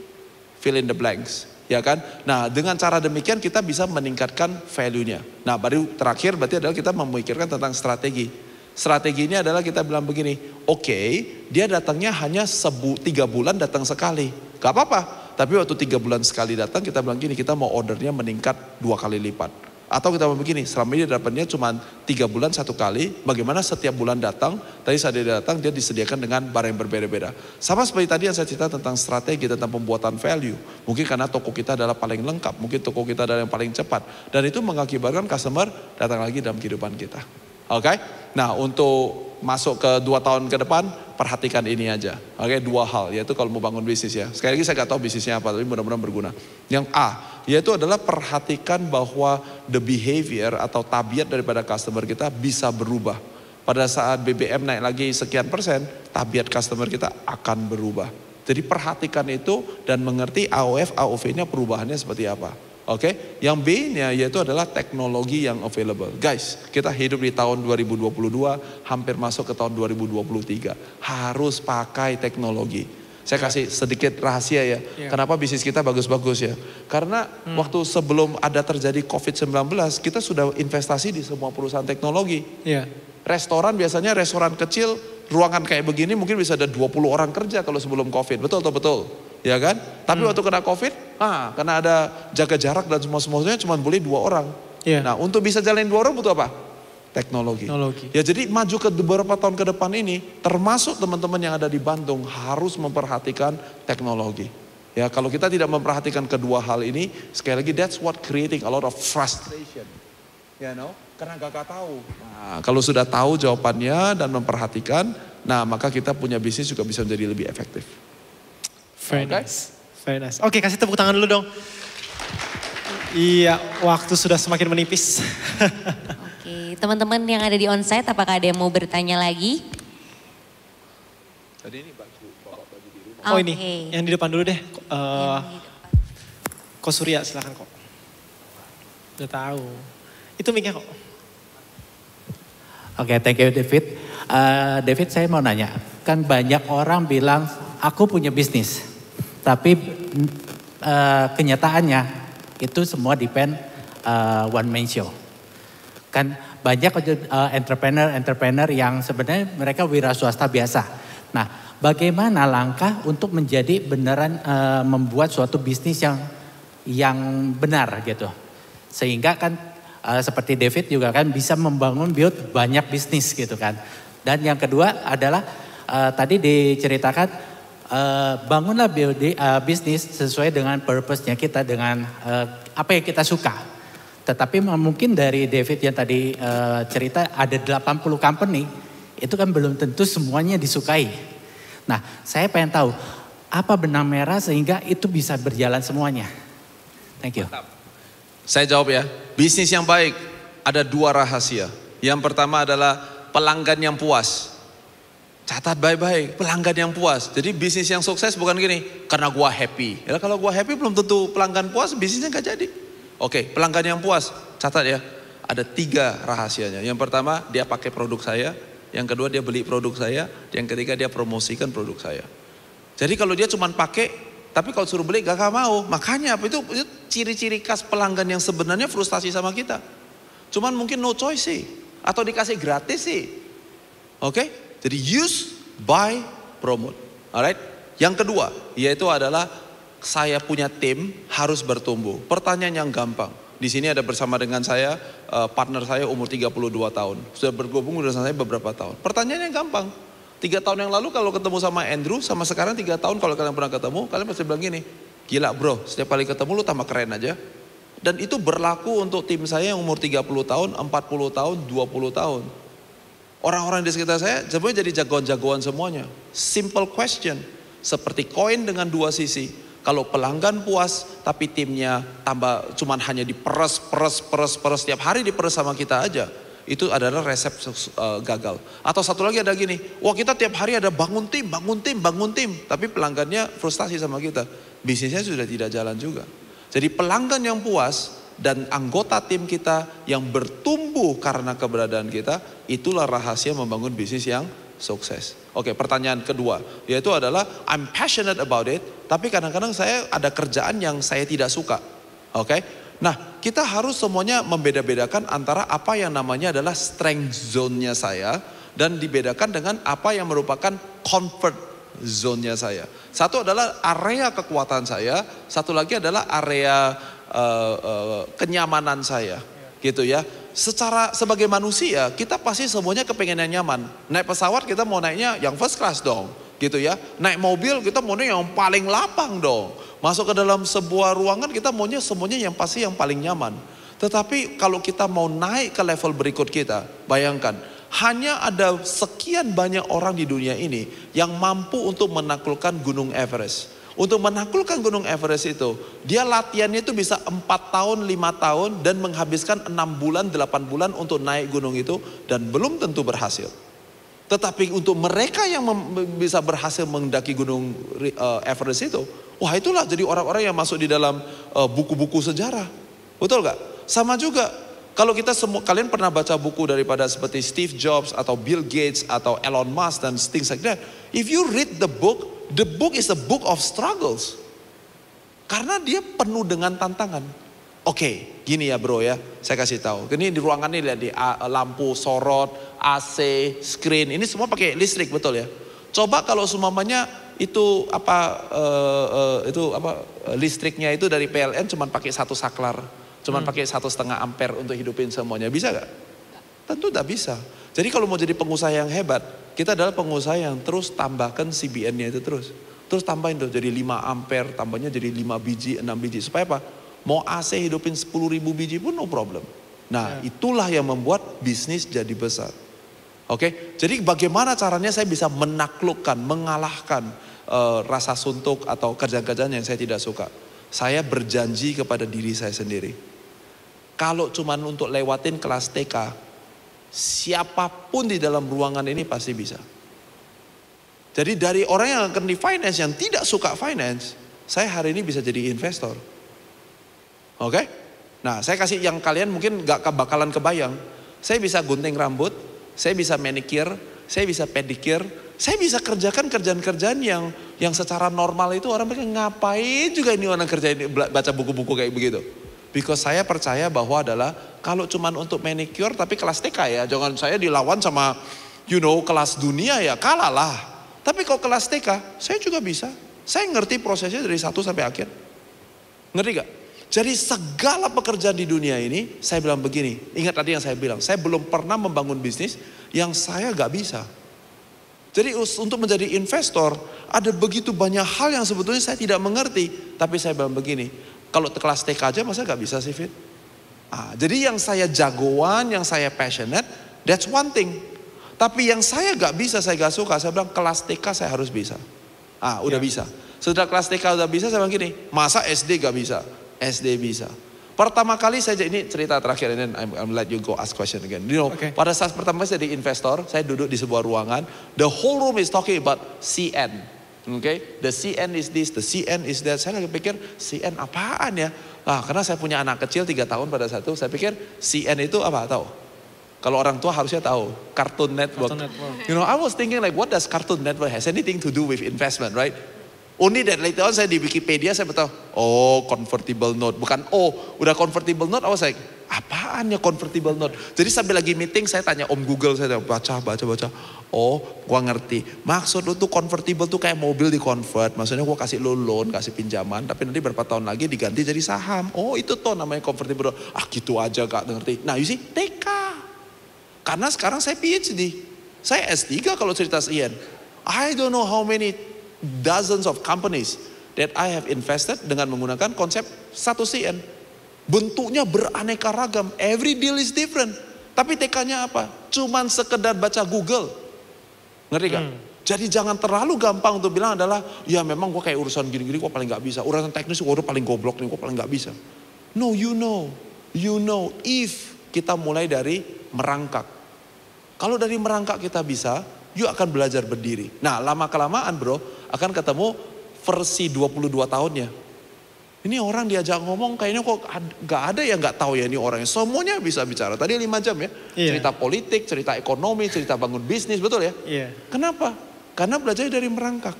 Speaker 3: fill in the blanks? Ya kan? Nah dengan cara demikian kita bisa meningkatkan value-nya. Nah baru terakhir berarti adalah kita memikirkan tentang strategi. Strategi ini adalah kita bilang begini, oke, dia datangnya hanya 3 bulan datang sekali. Gak apa-apa, tapi waktu 3 bulan sekali datang kita bilang gini, kita mau ordernya meningkat 2 kali lipat. Atau kita bilang begini, selama ini dapatnya cuma 3 bulan 1 kali, bagaimana setiap bulan datang, tadi saat dia datang dia disediakan dengan barang yang berbeda-beda. Sama seperti tadi yang saya cerita tentang strategi, tentang pembuatan value. Mungkin karena toko kita adalah paling lengkap, mungkin toko kita adalah yang paling cepat. Dan itu mengakibatkan customer datang lagi dalam kehidupan kita. Oke? Nah untuk masuk ke 2 tahun ke depan, perhatikan ini aja. Oke, 2 hal, yaitu kalau mau bangun bisnis ya. Sekali lagi saya nggak tahu bisnisnya apa, tapi mudah-mudahan berguna. Yang A, yaitu adalah perhatikan bahwa the behavior atau tabiat daripada customer kita bisa berubah. Pada saat BBM naik lagi sekian persen, tabiat customer kita akan berubah. Jadi perhatikan itu dan mengerti AOF, AOV-nya perubahannya seperti apa. Oke, yang B-nya yaitu adalah teknologi yang available. Guys, kita hidup di tahun 2022, hampir masuk ke tahun 2023. Harus pakai teknologi. Saya kasih sedikit rahasia ya. Kenapa bisnis kita bagus-bagus ya? Karena waktu sebelum ada terjadi COVID-19, kita sudah investasi di semua perusahaan teknologi. Restoran biasanya restoran kecil, ruangan kayak begini mungkin bisa ada 20 orang kerja kalau sebelum COVID. Betul atau betul? Ya kan? Tapi waktu kena COVID, karena ada jaga jarak dan semuanya cuma boleh 2 orang. Nah, untuk bisa jalanin 2 orang butuh apa? Teknologi. Ya, jadi maju ke beberapa tahun ke depan ini, termasuk teman-teman yang ada di Bandung harus memperhatikan teknologi. Ya, kalau kita tidak memperhatikan kedua hal ini, sekali lagi that's what creating a lot of frustration. You know? Karena gak tahu. Nah, kalau sudah tahu jawabannya dan memperhatikan, nah maka kita punya bisnis juga bisa menjadi lebih efektif.
Speaker 2: Very nice. Very nice. Oke, kasih tepuk tangan dulu dong. Iya, waktu sudah semakin menipis.
Speaker 1: Oke, teman-teman yang ada di onsite, apakah ada yang mau bertanya lagi?
Speaker 3: Tadi ini bawa baju di rumah.
Speaker 2: Oh ini, yang di depan dulu deh. Ko Surya, silakan kok. Udah tahu. Itu mic-nya kok.
Speaker 7: Oke, thank you David. David, saya mau nanya. Kan banyak orang bilang, aku punya bisnis. Tapi kenyataannya itu semua depend one man show. Kan banyak entrepreneur yang sebenarnya mereka wira swasta biasa. Nah, bagaimana langkah untuk menjadi beneran membuat suatu bisnis yang benar gitu. Sehingga kan seperti David juga kan bisa build banyak bisnis gitu kan. Dan yang kedua adalah tadi diceritakan bangunlah bisnis sesuai dengan purpose-nya kita, dengan apa yang kita suka. Tetapi mungkin dari David yang tadi cerita ada 80 company, itu kan belum tentu semuanya disukai. Nah, saya pengen tahu apa benang merah sehingga itu bisa berjalan semuanya. Thank you.
Speaker 3: Saya jawab ya, bisnis yang baik ada 2 rahasia. Yang pertama adalah pelanggan yang puas. Catat baik-baik, pelanggan yang puas. Jadi bisnis yang sukses bukan gini, karena gua happy. Ya, kalau gua happy belum tentu pelanggan puas, bisnisnya gak jadi. Oke, pelanggan yang puas, catat ya. Ada 3 rahasianya. Yang pertama, dia pakai produk saya. Yang kedua, dia beli produk saya. Yang ketiga, dia promosikan produk saya. Jadi kalau dia cuma pakai, tapi kalau suruh beli gak mau. Makanya itu ciri-ciri khas pelanggan yang sebenarnya frustasi sama kita. Cuman mungkin no choice sih. Atau dikasih gratis sih. Oke? Jadi use, buy, promote. Alright? Yang kedua, yaitu adalah saya punya tim harus bertumbuh. Pertanyaan yang gampang. Di sini ada bersama dengan saya, partner saya umur 32 tahun. Sudah bergabung bersama saya beberapa tahun. Pertanyaan yang gampang. 3 tahun yang lalu kalau ketemu sama Andrew, sama sekarang 3 tahun kalau kalian pernah ketemu, kalian pasti bilang gini, gila bro, setiap kali ketemu lu tambah keren aja. Dan itu berlaku untuk tim saya yang umur 30 tahun, 40 tahun, 20 tahun. Orang-orang di sekitar saya sebenarnya jadi jagoan-jagoan semuanya. Simple question. Seperti koin dengan 2 sisi. Kalau pelanggan puas tapi timnya tambah cuman hanya diperes setiap hari diperes sama kita aja. Itu adalah resep gagal. Atau satu lagi ada gini. Wah kita tiap hari ada bangun tim. Tapi pelanggannya frustasi sama kita. Bisnisnya sudah tidak jalan juga. Jadi pelanggan yang puas dan anggota tim kita yang bertumbuh karena keberadaan kita, itulah rahasia membangun bisnis yang sukses. Oke, pertanyaan kedua, yaitu adalah I'm passionate about it, tapi kadang-kadang saya ada kerjaan yang saya tidak suka. Oke, nah kita harus semuanya membeda-bedakan antara apa yang namanya adalah strength zone-nya saya dan dibedakan dengan apa yang merupakan comfort zone-nya saya. Satu adalah area kekuatan saya, satu lagi adalah area kenyamanan saya, gitu ya. Sebagai manusia kita pasti semuanya kepengen yang nyaman. Naik pesawat kita mau naiknya yang first class dong, gitu ya. Naik mobil kita maunya yang paling lapang dong. Masuk ke dalam sebuah ruangan kita maunya semuanya yang pasti yang paling nyaman. Tetapi kalau kita mau naik ke level berikut kita, bayangkan Hanya ada sekian banyak orang di dunia ini yang mampu untuk menaklukkan Gunung Everest. Untuk menaklukkan Gunung Everest itu, dia latihannya itu bisa 4 tahun, 5 tahun dan menghabiskan 6 bulan, 8 bulan untuk naik gunung itu dan belum tentu berhasil. Tetapi untuk mereka yang bisa berhasil mendaki Gunung Everest itu, wah itulah jadi orang-orang yang masuk di dalam buku-buku sejarah. Betul gak? Sama juga, kalau kita semua, kalian pernah baca buku daripada seperti Steve Jobs atau Bill Gates atau Elon Musk dan things like that. If you read the book is a book of struggles. Karena dia penuh dengan tantangan. Oke, gini ya bro ya, saya kasih tahu. Ini di ruangan ini lihat di lampu sorot, AC, screen, ini semua pakai listrik betul ya. Coba kalau semuanya itu listriknya itu dari PLN cuma pakai 1 saklar, cuma pakai 1,5 ampere untuk hidupin semuanya, bisa gak? Tentu tidak bisa. Jadi kalau mau jadi pengusaha yang hebat, kita adalah pengusaha yang terus tambahkan CBN-nya itu terus. Terus tambahin tuh jadi 5 ampere, tambahnya jadi 5 biji, 6 biji. Supaya apa? Mau AC hidupin 10.000 biji pun no problem. Nah itulah yang membuat bisnis jadi besar. Oke, jadi bagaimana caranya saya bisa menaklukkan, mengalahkan rasa suntuk atau kerjaan-kerjaan yang saya tidak suka. Saya berjanji kepada diri saya sendiri. Kalau cuman untuk lewatin kelas TK, siapapun di dalam ruangan ini pasti bisa. Jadi dari orang yang akan di finance, yang tidak suka finance, saya hari ini bisa jadi investor. Oke? Nah saya kasih yang kalian mungkin gak bakalan kebayang. Saya bisa gunting rambut, saya bisa manicure, saya bisa pedicure, saya bisa kerjakan kerjaan-kerjaan yang secara normal itu orang pikir ngapain juga ini orang kerja ini baca buku-buku kayak begitu. Because saya percaya bahwa adalah kalau cuman untuk manicure tapi kelas TK ya, jangan saya dilawan sama kelas dunia ya, kalah lah. Tapi kalau kelas TK saya juga bisa. Saya ngerti prosesnya dari 1 sampai akhir. Ngerti gak? Jadi segala pekerjaan di dunia ini saya bilang begini, ingat tadi yang saya bilang, saya belum pernah membangun bisnis yang saya gak bisa. Jadi untuk menjadi investor ada begitu banyak hal yang sebetulnya saya tidak mengerti. Tapi saya bilang begini, kalau kelas TK aja masa gak bisa sih Fit? Jadi yang saya jagoan, yang saya passionate, that's one thing. Tapi yang saya gak bisa, saya gak suka, saya bilang kelas TK saya harus bisa. Udah bisa. Setelah kelas TK udah bisa, saya bilang gini, masa SD gak bisa? SD bisa. Pertama kali saya, ini cerita terakhir, and then I'm let you go ask question again. Pada saat pertama saya jadi investor, saya duduk di sebuah ruangan, the whole room is talking about CN. Okay, the CN is this, the CN is that. Saya lagi pikir CN apaan ya? Karena saya punya anak kecil 3 tahun pada saat itu, saya pikir CN itu apa? Tahu? Kalau orang tua harusnya tahu, Cartoon Network. I was thinking like, what does Cartoon Network has anything to do with investment, right? Only that later on saya di Wikipedia saya tahu, convertible note. Bukan udah convertible note, I was like, apaan ya convertible note? Jadi sambil lagi meeting saya tanya Om Google, saya baca. Gua ngerti. Maksud lu tuh convertible tuh kayak mobil di convert. Maksudnya gua kasih lu loan, kasih pinjaman, tapi nanti berapa tahun lagi diganti jadi saham. Itu tuh namanya convertible note. Gitu aja gak ngerti. Nah you see, TK. Karena sekarang saya PhD. Saya S3 kalau cerita CN. I don't know how many dozens of companies that I have invested dengan menggunakan konsep 1 CN. Bentuknya beraneka ragam. Every deal is different. Tapi TK-nya apa? Cuman sekedar baca Google. Ngerti gak? Jadi jangan terlalu gampang untuk bilang adalah, ya memang gue kayak urusan gini-gini gue paling gak bisa. Urusan teknis gue paling goblok nih, gue paling gak bisa. No, you know if kita mulai dari merangkak. Kalau dari merangkak kita bisa, you akan belajar berdiri. Nah lama-kelamaan bro, akan ketemu versi 22 tahunnya. Ini orang diajak ngomong kayaknya kok gak ada yang gak tahu ya ini orangnya. Semuanya bisa bicara. Tadi 5 jam ya. Cerita politik, cerita ekonomi, cerita bangun bisnis, betul ya? Kenapa? Karena belajar dari merangkak.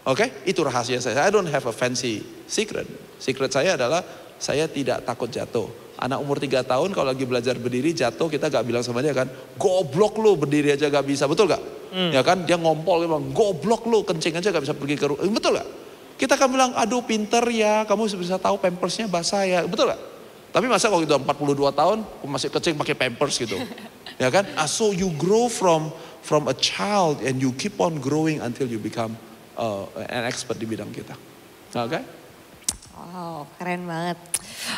Speaker 3: Oke, itu rahasia saya. I don't have a fancy secret. Secret saya adalah saya tidak takut jatuh. Anak umur 3 tahun kalau lagi belajar berdiri jatuh, kita gak bilang sama dia kan, goblok lu berdiri aja gak bisa, betul gak? Ya kan, dia ngompol, dia bilang goblok lu kencing aja gak bisa pergi ke rumah, betul gak? Kita kan bilang, aduh pinter ya, kamu bisa tahu pampersnya basah ya, betul gak? Tapi masa kalau itu 42 tahun, masih kencing pakai pampers gitu. Ya kan, so you grow from a child and you keep on growing until you become an expert di bidang kita. Oke?
Speaker 1: Wow, keren banget.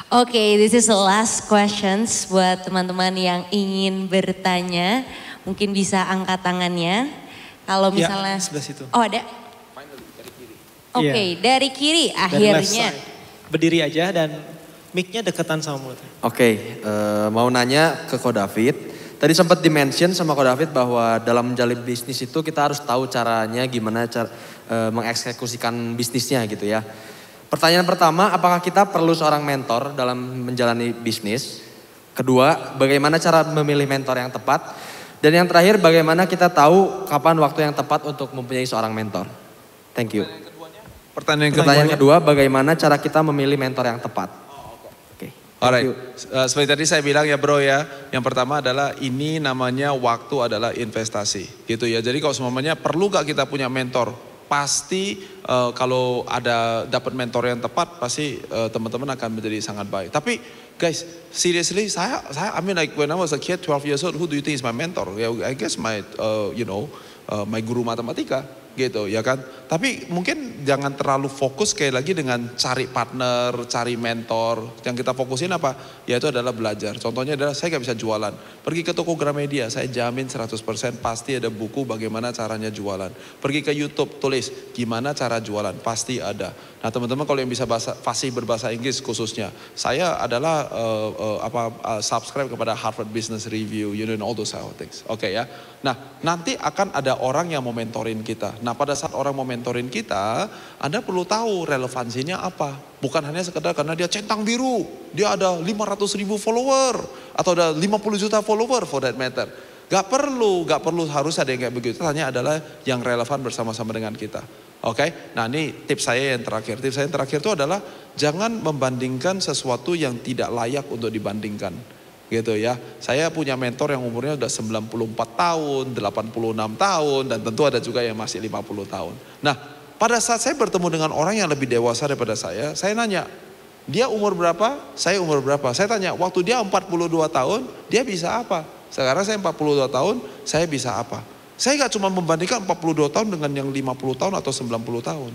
Speaker 1: Oke, this is the last questions buat teman-teman yang ingin bertanya. Mungkin bisa angkat tangannya. Kalau misalnya,
Speaker 2: sebelah situ.
Speaker 1: Oh ada? Oke, dari kiri
Speaker 2: Dari left
Speaker 1: akhirnya.
Speaker 2: side. Berdiri aja dan mic-nya deketan sama mulutnya.
Speaker 8: Oke, mau nanya ke Ko David. Tadi sempat di-mention sama Ko David bahwa dalam menjalin bisnis itu kita harus tahu caranya gimana cara mengeksekusikan bisnisnya gitu ya. Pertanyaan pertama, apakah kita perlu seorang mentor dalam menjalani bisnis? Kedua, bagaimana cara memilih mentor yang tepat? Dan yang terakhir, bagaimana kita tahu kapan waktu yang tepat untuk mempunyai seorang mentor? Thank you. Pertanyaan kedua, bagaimana cara kita memilih mentor yang tepat? Oke.
Speaker 3: Alright, seperti tadi saya bilang ya bro ya, yang pertama adalah ini namanya waktu adalah investasi gitu ya. Jadi kalau semuanya perlu gak kita punya mentor? Pasti kalau ada dapat mentor yang tepat pasti teman-teman akan menjadi sangat baik. Tapi guys, seriously saya I mean like when I was a kid 12 years old, who do you think is my mentor? I guess my my guru matematika gitu ya kan. Tapi mungkin jangan terlalu fokus sekali lagi dengan cari partner, cari mentor. Yang kita fokusin apa? Yaitu adalah belajar. Contohnya adalah saya gak bisa jualan. Pergi ke toko Gramedia, saya jamin 100% pasti ada buku bagaimana caranya jualan. Pergi ke YouTube, tulis gimana cara jualan, pasti ada. Nah teman-teman kalau yang bisa fasih berbahasa Inggris khususnya, saya adalah subscribe kepada Harvard Business Review, you know all those things. Oke ya. Nah nanti akan ada orang yang mau mentorin kita. Nah pada saat orang mau mentorin kita, Anda perlu tahu relevansinya apa. Bukan hanya sekedar karena dia centang biru, dia ada 500.000 follower, atau ada 50 juta follower for that matter. Gak perlu harus ada yang kayak begitu. Hanya adalah yang relevan bersama-sama dengan kita. Oke, nah ini tips saya yang terakhir. Tips saya yang terakhir itu adalah jangan membandingkan sesuatu yang tidak layak untuk dibandingkan. Gitu ya. Saya punya mentor yang umurnya udah 94 tahun, 86 tahun, dan tentu ada juga yang masih 50 tahun. Nah, pada saat saya bertemu dengan orang yang lebih dewasa daripada saya nanya, dia umur berapa? Saya umur berapa? Saya tanya, waktu dia 42 tahun, dia bisa apa? Sekarang saya 42 tahun, saya bisa apa? Saya gak cuma membandingkan 42 tahun dengan yang 50 tahun atau 90 tahun.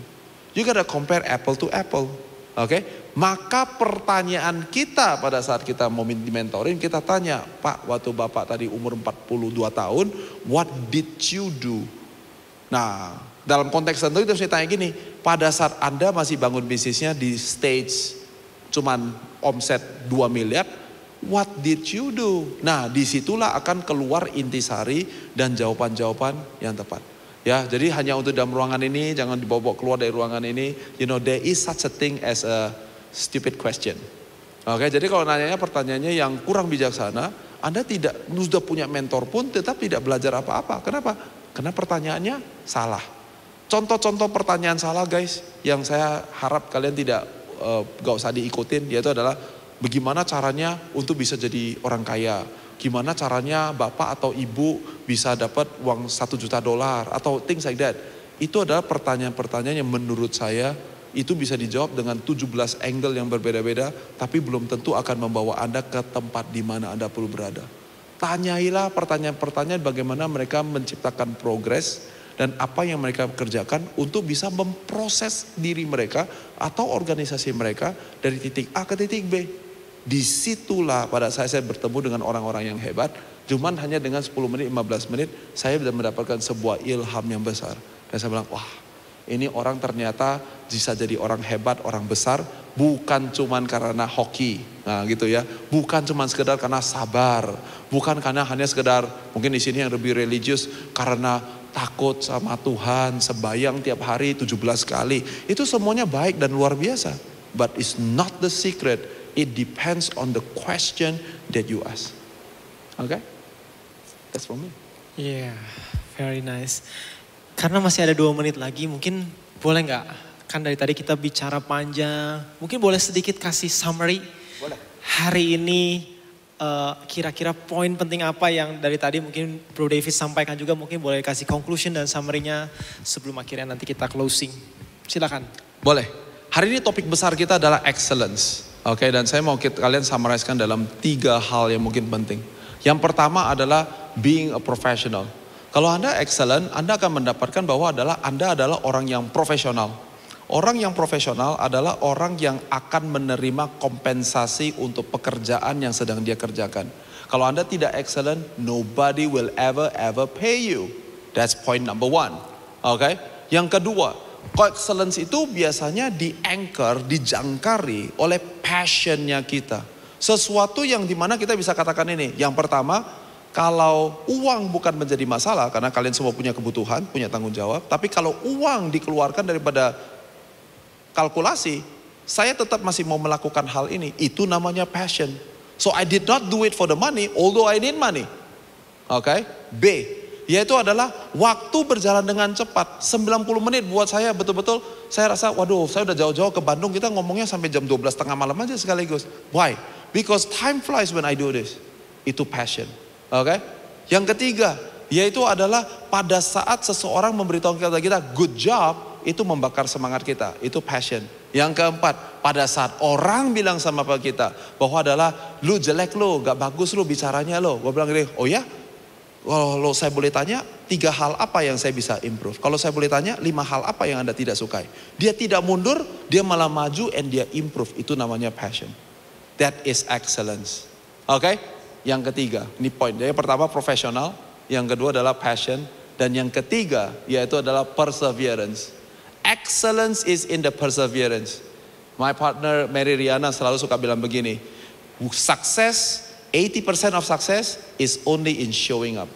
Speaker 3: You gotta compare apple to apple. Oke, maka pertanyaan kita pada saat kita mau dimentorin, kita tanya, Pak, waktu Bapak tadi umur 42 tahun, what did you do? Nah, dalam konteks tertentu itu saya tanya gini, pada saat Anda masih bangun bisnisnya di stage cuman omset 2 miliar, what did you do? Nah, disitulah akan keluar intisari dan jawaban-jawaban yang tepat. Ya, jadi hanya untuk dalam ruangan ini, jangan dibawa keluar dari ruangan ini. You know, there is such a thing as a stupid question. Oke, jadi kalau nanyanya pertanyaannya yang kurang bijaksana, Anda sudah punya mentor pun tetap tidak belajar apa-apa. Kenapa? Karena pertanyaannya salah. Contoh-contoh pertanyaan salah guys, yang saya harap kalian gak usah diikutin, yaitu adalah bagaimana caranya untuk bisa jadi orang kaya. Gimana caranya bapak atau ibu bisa dapat uang $1 juta atau things like that. Itu adalah pertanyaan-pertanyaan yang menurut saya itu bisa dijawab dengan 17 angle yang berbeda-beda, tapi belum tentu akan membawa Anda ke tempat di mana Anda perlu berada. Tanyailah pertanyaan-pertanyaan bagaimana mereka menciptakan progres dan apa yang mereka kerjakan untuk bisa memproses diri mereka atau organisasi mereka dari titik A ke titik B. Disitulah pada saat saya bertemu dengan orang-orang yang hebat, cuman hanya dengan 10 menit, 15 menit, saya sudah mendapatkan sebuah ilham yang besar. Dan saya bilang, wah ini orang ternyata bisa jadi orang hebat, orang besar, bukan cuman karena hoki, nah gitu ya, bukan cuman sekedar karena sabar, bukan karena hanya sekedar, mungkin di sini yang lebih religius, karena takut sama Tuhan, sembahyang tiap hari 17 kali, itu semuanya baik dan luar biasa. But it's not the secret. It depends on the question that you ask. Okay? That's for me.
Speaker 2: Yeah, very nice. Karena masih ada 2 menit lagi, mungkin boleh nggak? Kan dari tadi kita bicara panjang, mungkin boleh sedikit kasih summary.
Speaker 3: Boleh.
Speaker 2: Hari ini kira-kira poin penting apa yang dari tadi mungkin Bro David sampaikan juga, mungkin boleh kasih conclusion dan summary-nya sebelum akhirnya nanti kita closing. Silakan.
Speaker 3: Boleh. Hari ini topik besar kita adalah excellence. Oke, dan saya mau kalian summarizekan dalam 3 hal yang mungkin penting. Yang pertama adalah being a professional. Kalau Anda excellent, Anda akan mendapatkan bahwa Anda adalah orang yang profesional. Orang yang profesional adalah orang yang akan menerima kompensasi untuk pekerjaan yang sedang dia kerjakan. Kalau Anda tidak excellent, nobody will ever pay you. That's point number one. Oke? Yang kedua, excellence itu biasanya di-anchor, dijangkari oleh passionnya kita. Sesuatu yang dimana kita bisa katakan ini. Yang pertama, kalau uang bukan menjadi masalah, karena kalian semua punya kebutuhan, punya tanggung jawab. Tapi kalau uang dikeluarkan daripada kalkulasi, saya tetap masih mau melakukan hal ini. Itu namanya passion. So I did not do it for the money, although I need money. Oke? B, yaitu adalah waktu berjalan dengan cepat. 90 menit buat saya betul-betul, saya rasa waduh saya udah jauh-jauh ke Bandung, kita ngomongnya sampai jam 12:30 malam aja sekaligus. Why? Because time flies when I do this. Itu passion. Oke? Yang ketiga, yaitu adalah pada saat seseorang memberitahu kita good job, itu membakar semangat kita, itu passion. Yang keempat, pada saat orang bilang sama kita bahwa adalah lu jelek lu, gak bagus lu bicaranya lu. Gue bilang gini, oh ya? Kalau saya boleh tanya, 3 hal apa yang saya bisa improve? Kalau saya boleh tanya, 5 hal apa yang Anda tidak sukai? Dia tidak mundur, dia malah maju and dia improve. Itu namanya passion. That is excellence. Oke? Yang ketiga, ini poin. Yang pertama profesional, yang kedua adalah passion, dan yang ketiga yaitu adalah perseverance. Excellence is in the perseverance. My partner Mary Riana selalu suka bilang begini, success, 80% of success is only in showing up.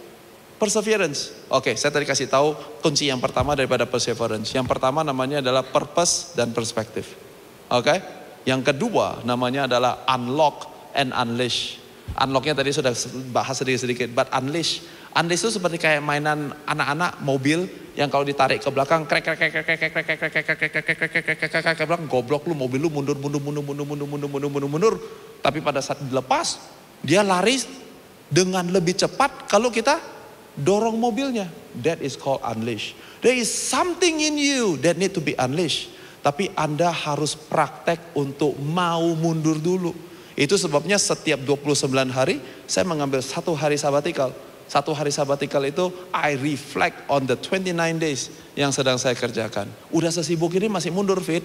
Speaker 3: Perseverance. Oke, saya tadi kasih tahu kunci yang pertama daripada perseverance. Yang pertama namanya adalah purpose dan perspektif. Oke? Yang kedua namanya adalah unlock and unleash. Unlocknya tadi sudah bahas sedikit, but unleash. Unleash itu seperti kayak mainan anak-anak mobil yang kalau ditarik ke belakang krek ke belakang, goblok lu, mobil lu mundur. Tapi pada saat dilepas, dia lari dengan lebih cepat kalau kita dorong mobilnya. That is called unleash. There is something in you that need to be unleashed. Tapi Anda harus praktek untuk mau mundur dulu. Itu sebabnya setiap 29 hari saya mengambil 1 hari sabatikal. 1 hari sabatikal itu I reflect on the 29 days yang sedang saya kerjakan. Udah sesibuk ini masih mundur fit.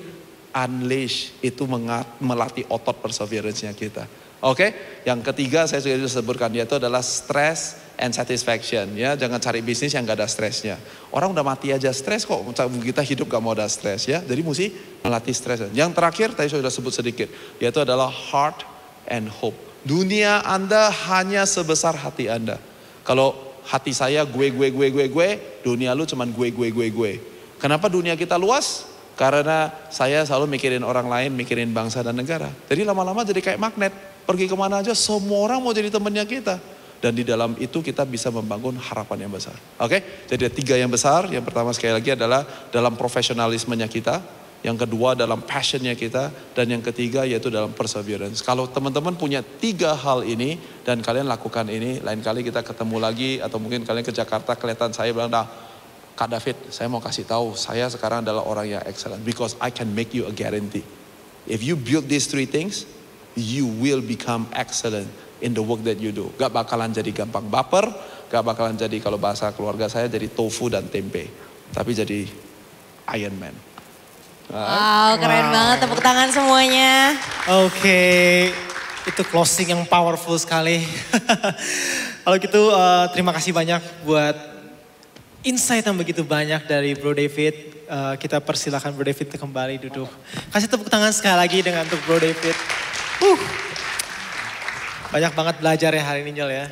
Speaker 3: Unleash itu melatih otot perseverance-nya kita. Oke? Yang ketiga saya sudah disebutkan yaitu adalah stress and satisfaction. Ya, jangan cari bisnis yang gak ada stresnya. Orang udah mati aja stres kok. Kita hidup gak mau ada stres ya. Jadi mesti melatih stres. Yang terakhir tadi saya sudah sebut sedikit yaitu adalah heart and hope. Dunia Anda hanya sebesar hati Anda. Kalau hati saya gue, dunia lu cuman gue. Kenapa dunia kita luas? Karena saya selalu mikirin orang lain, mikirin bangsa dan negara. Jadi lama-lama jadi kayak magnet. Pergi kemana aja semua orang mau jadi temannya kita. Dan di dalam itu kita bisa membangun harapan yang besar. Oke? Jadi ada 3 yang besar. Yang pertama sekali lagi adalah dalam profesionalismenya kita. Yang kedua dalam passionnya kita. Dan yang ketiga yaitu dalam perseverance. Kalau teman-teman punya 3 hal ini dan kalian lakukan ini, lain kali kita ketemu lagi atau mungkin kalian ke Jakarta kelihatan saya bilang, Kak David, saya mau kasih tahu saya sekarang adalah orang yang excellent because I can make you a guarantee. If you build these 3 things, you will become excellent in the work that you do. Gak bakalan jadi gampang baper, gak bakalan jadi kalau bahasa keluarga saya jadi tofu dan tempe. Tapi jadi Iron Man.
Speaker 1: Wow, keren banget, tepuk tangan semuanya.
Speaker 2: Oke, itu closing yang powerful sekali. Kalau gitu terima kasih banyak buat insight yang begitu banyak dari Bro David. Kita persilakan Bro David kembali duduk. Kasih tepuk tangan sekali lagi untuk Bro David. Banyak banget belajar ya hari ini Jol ya.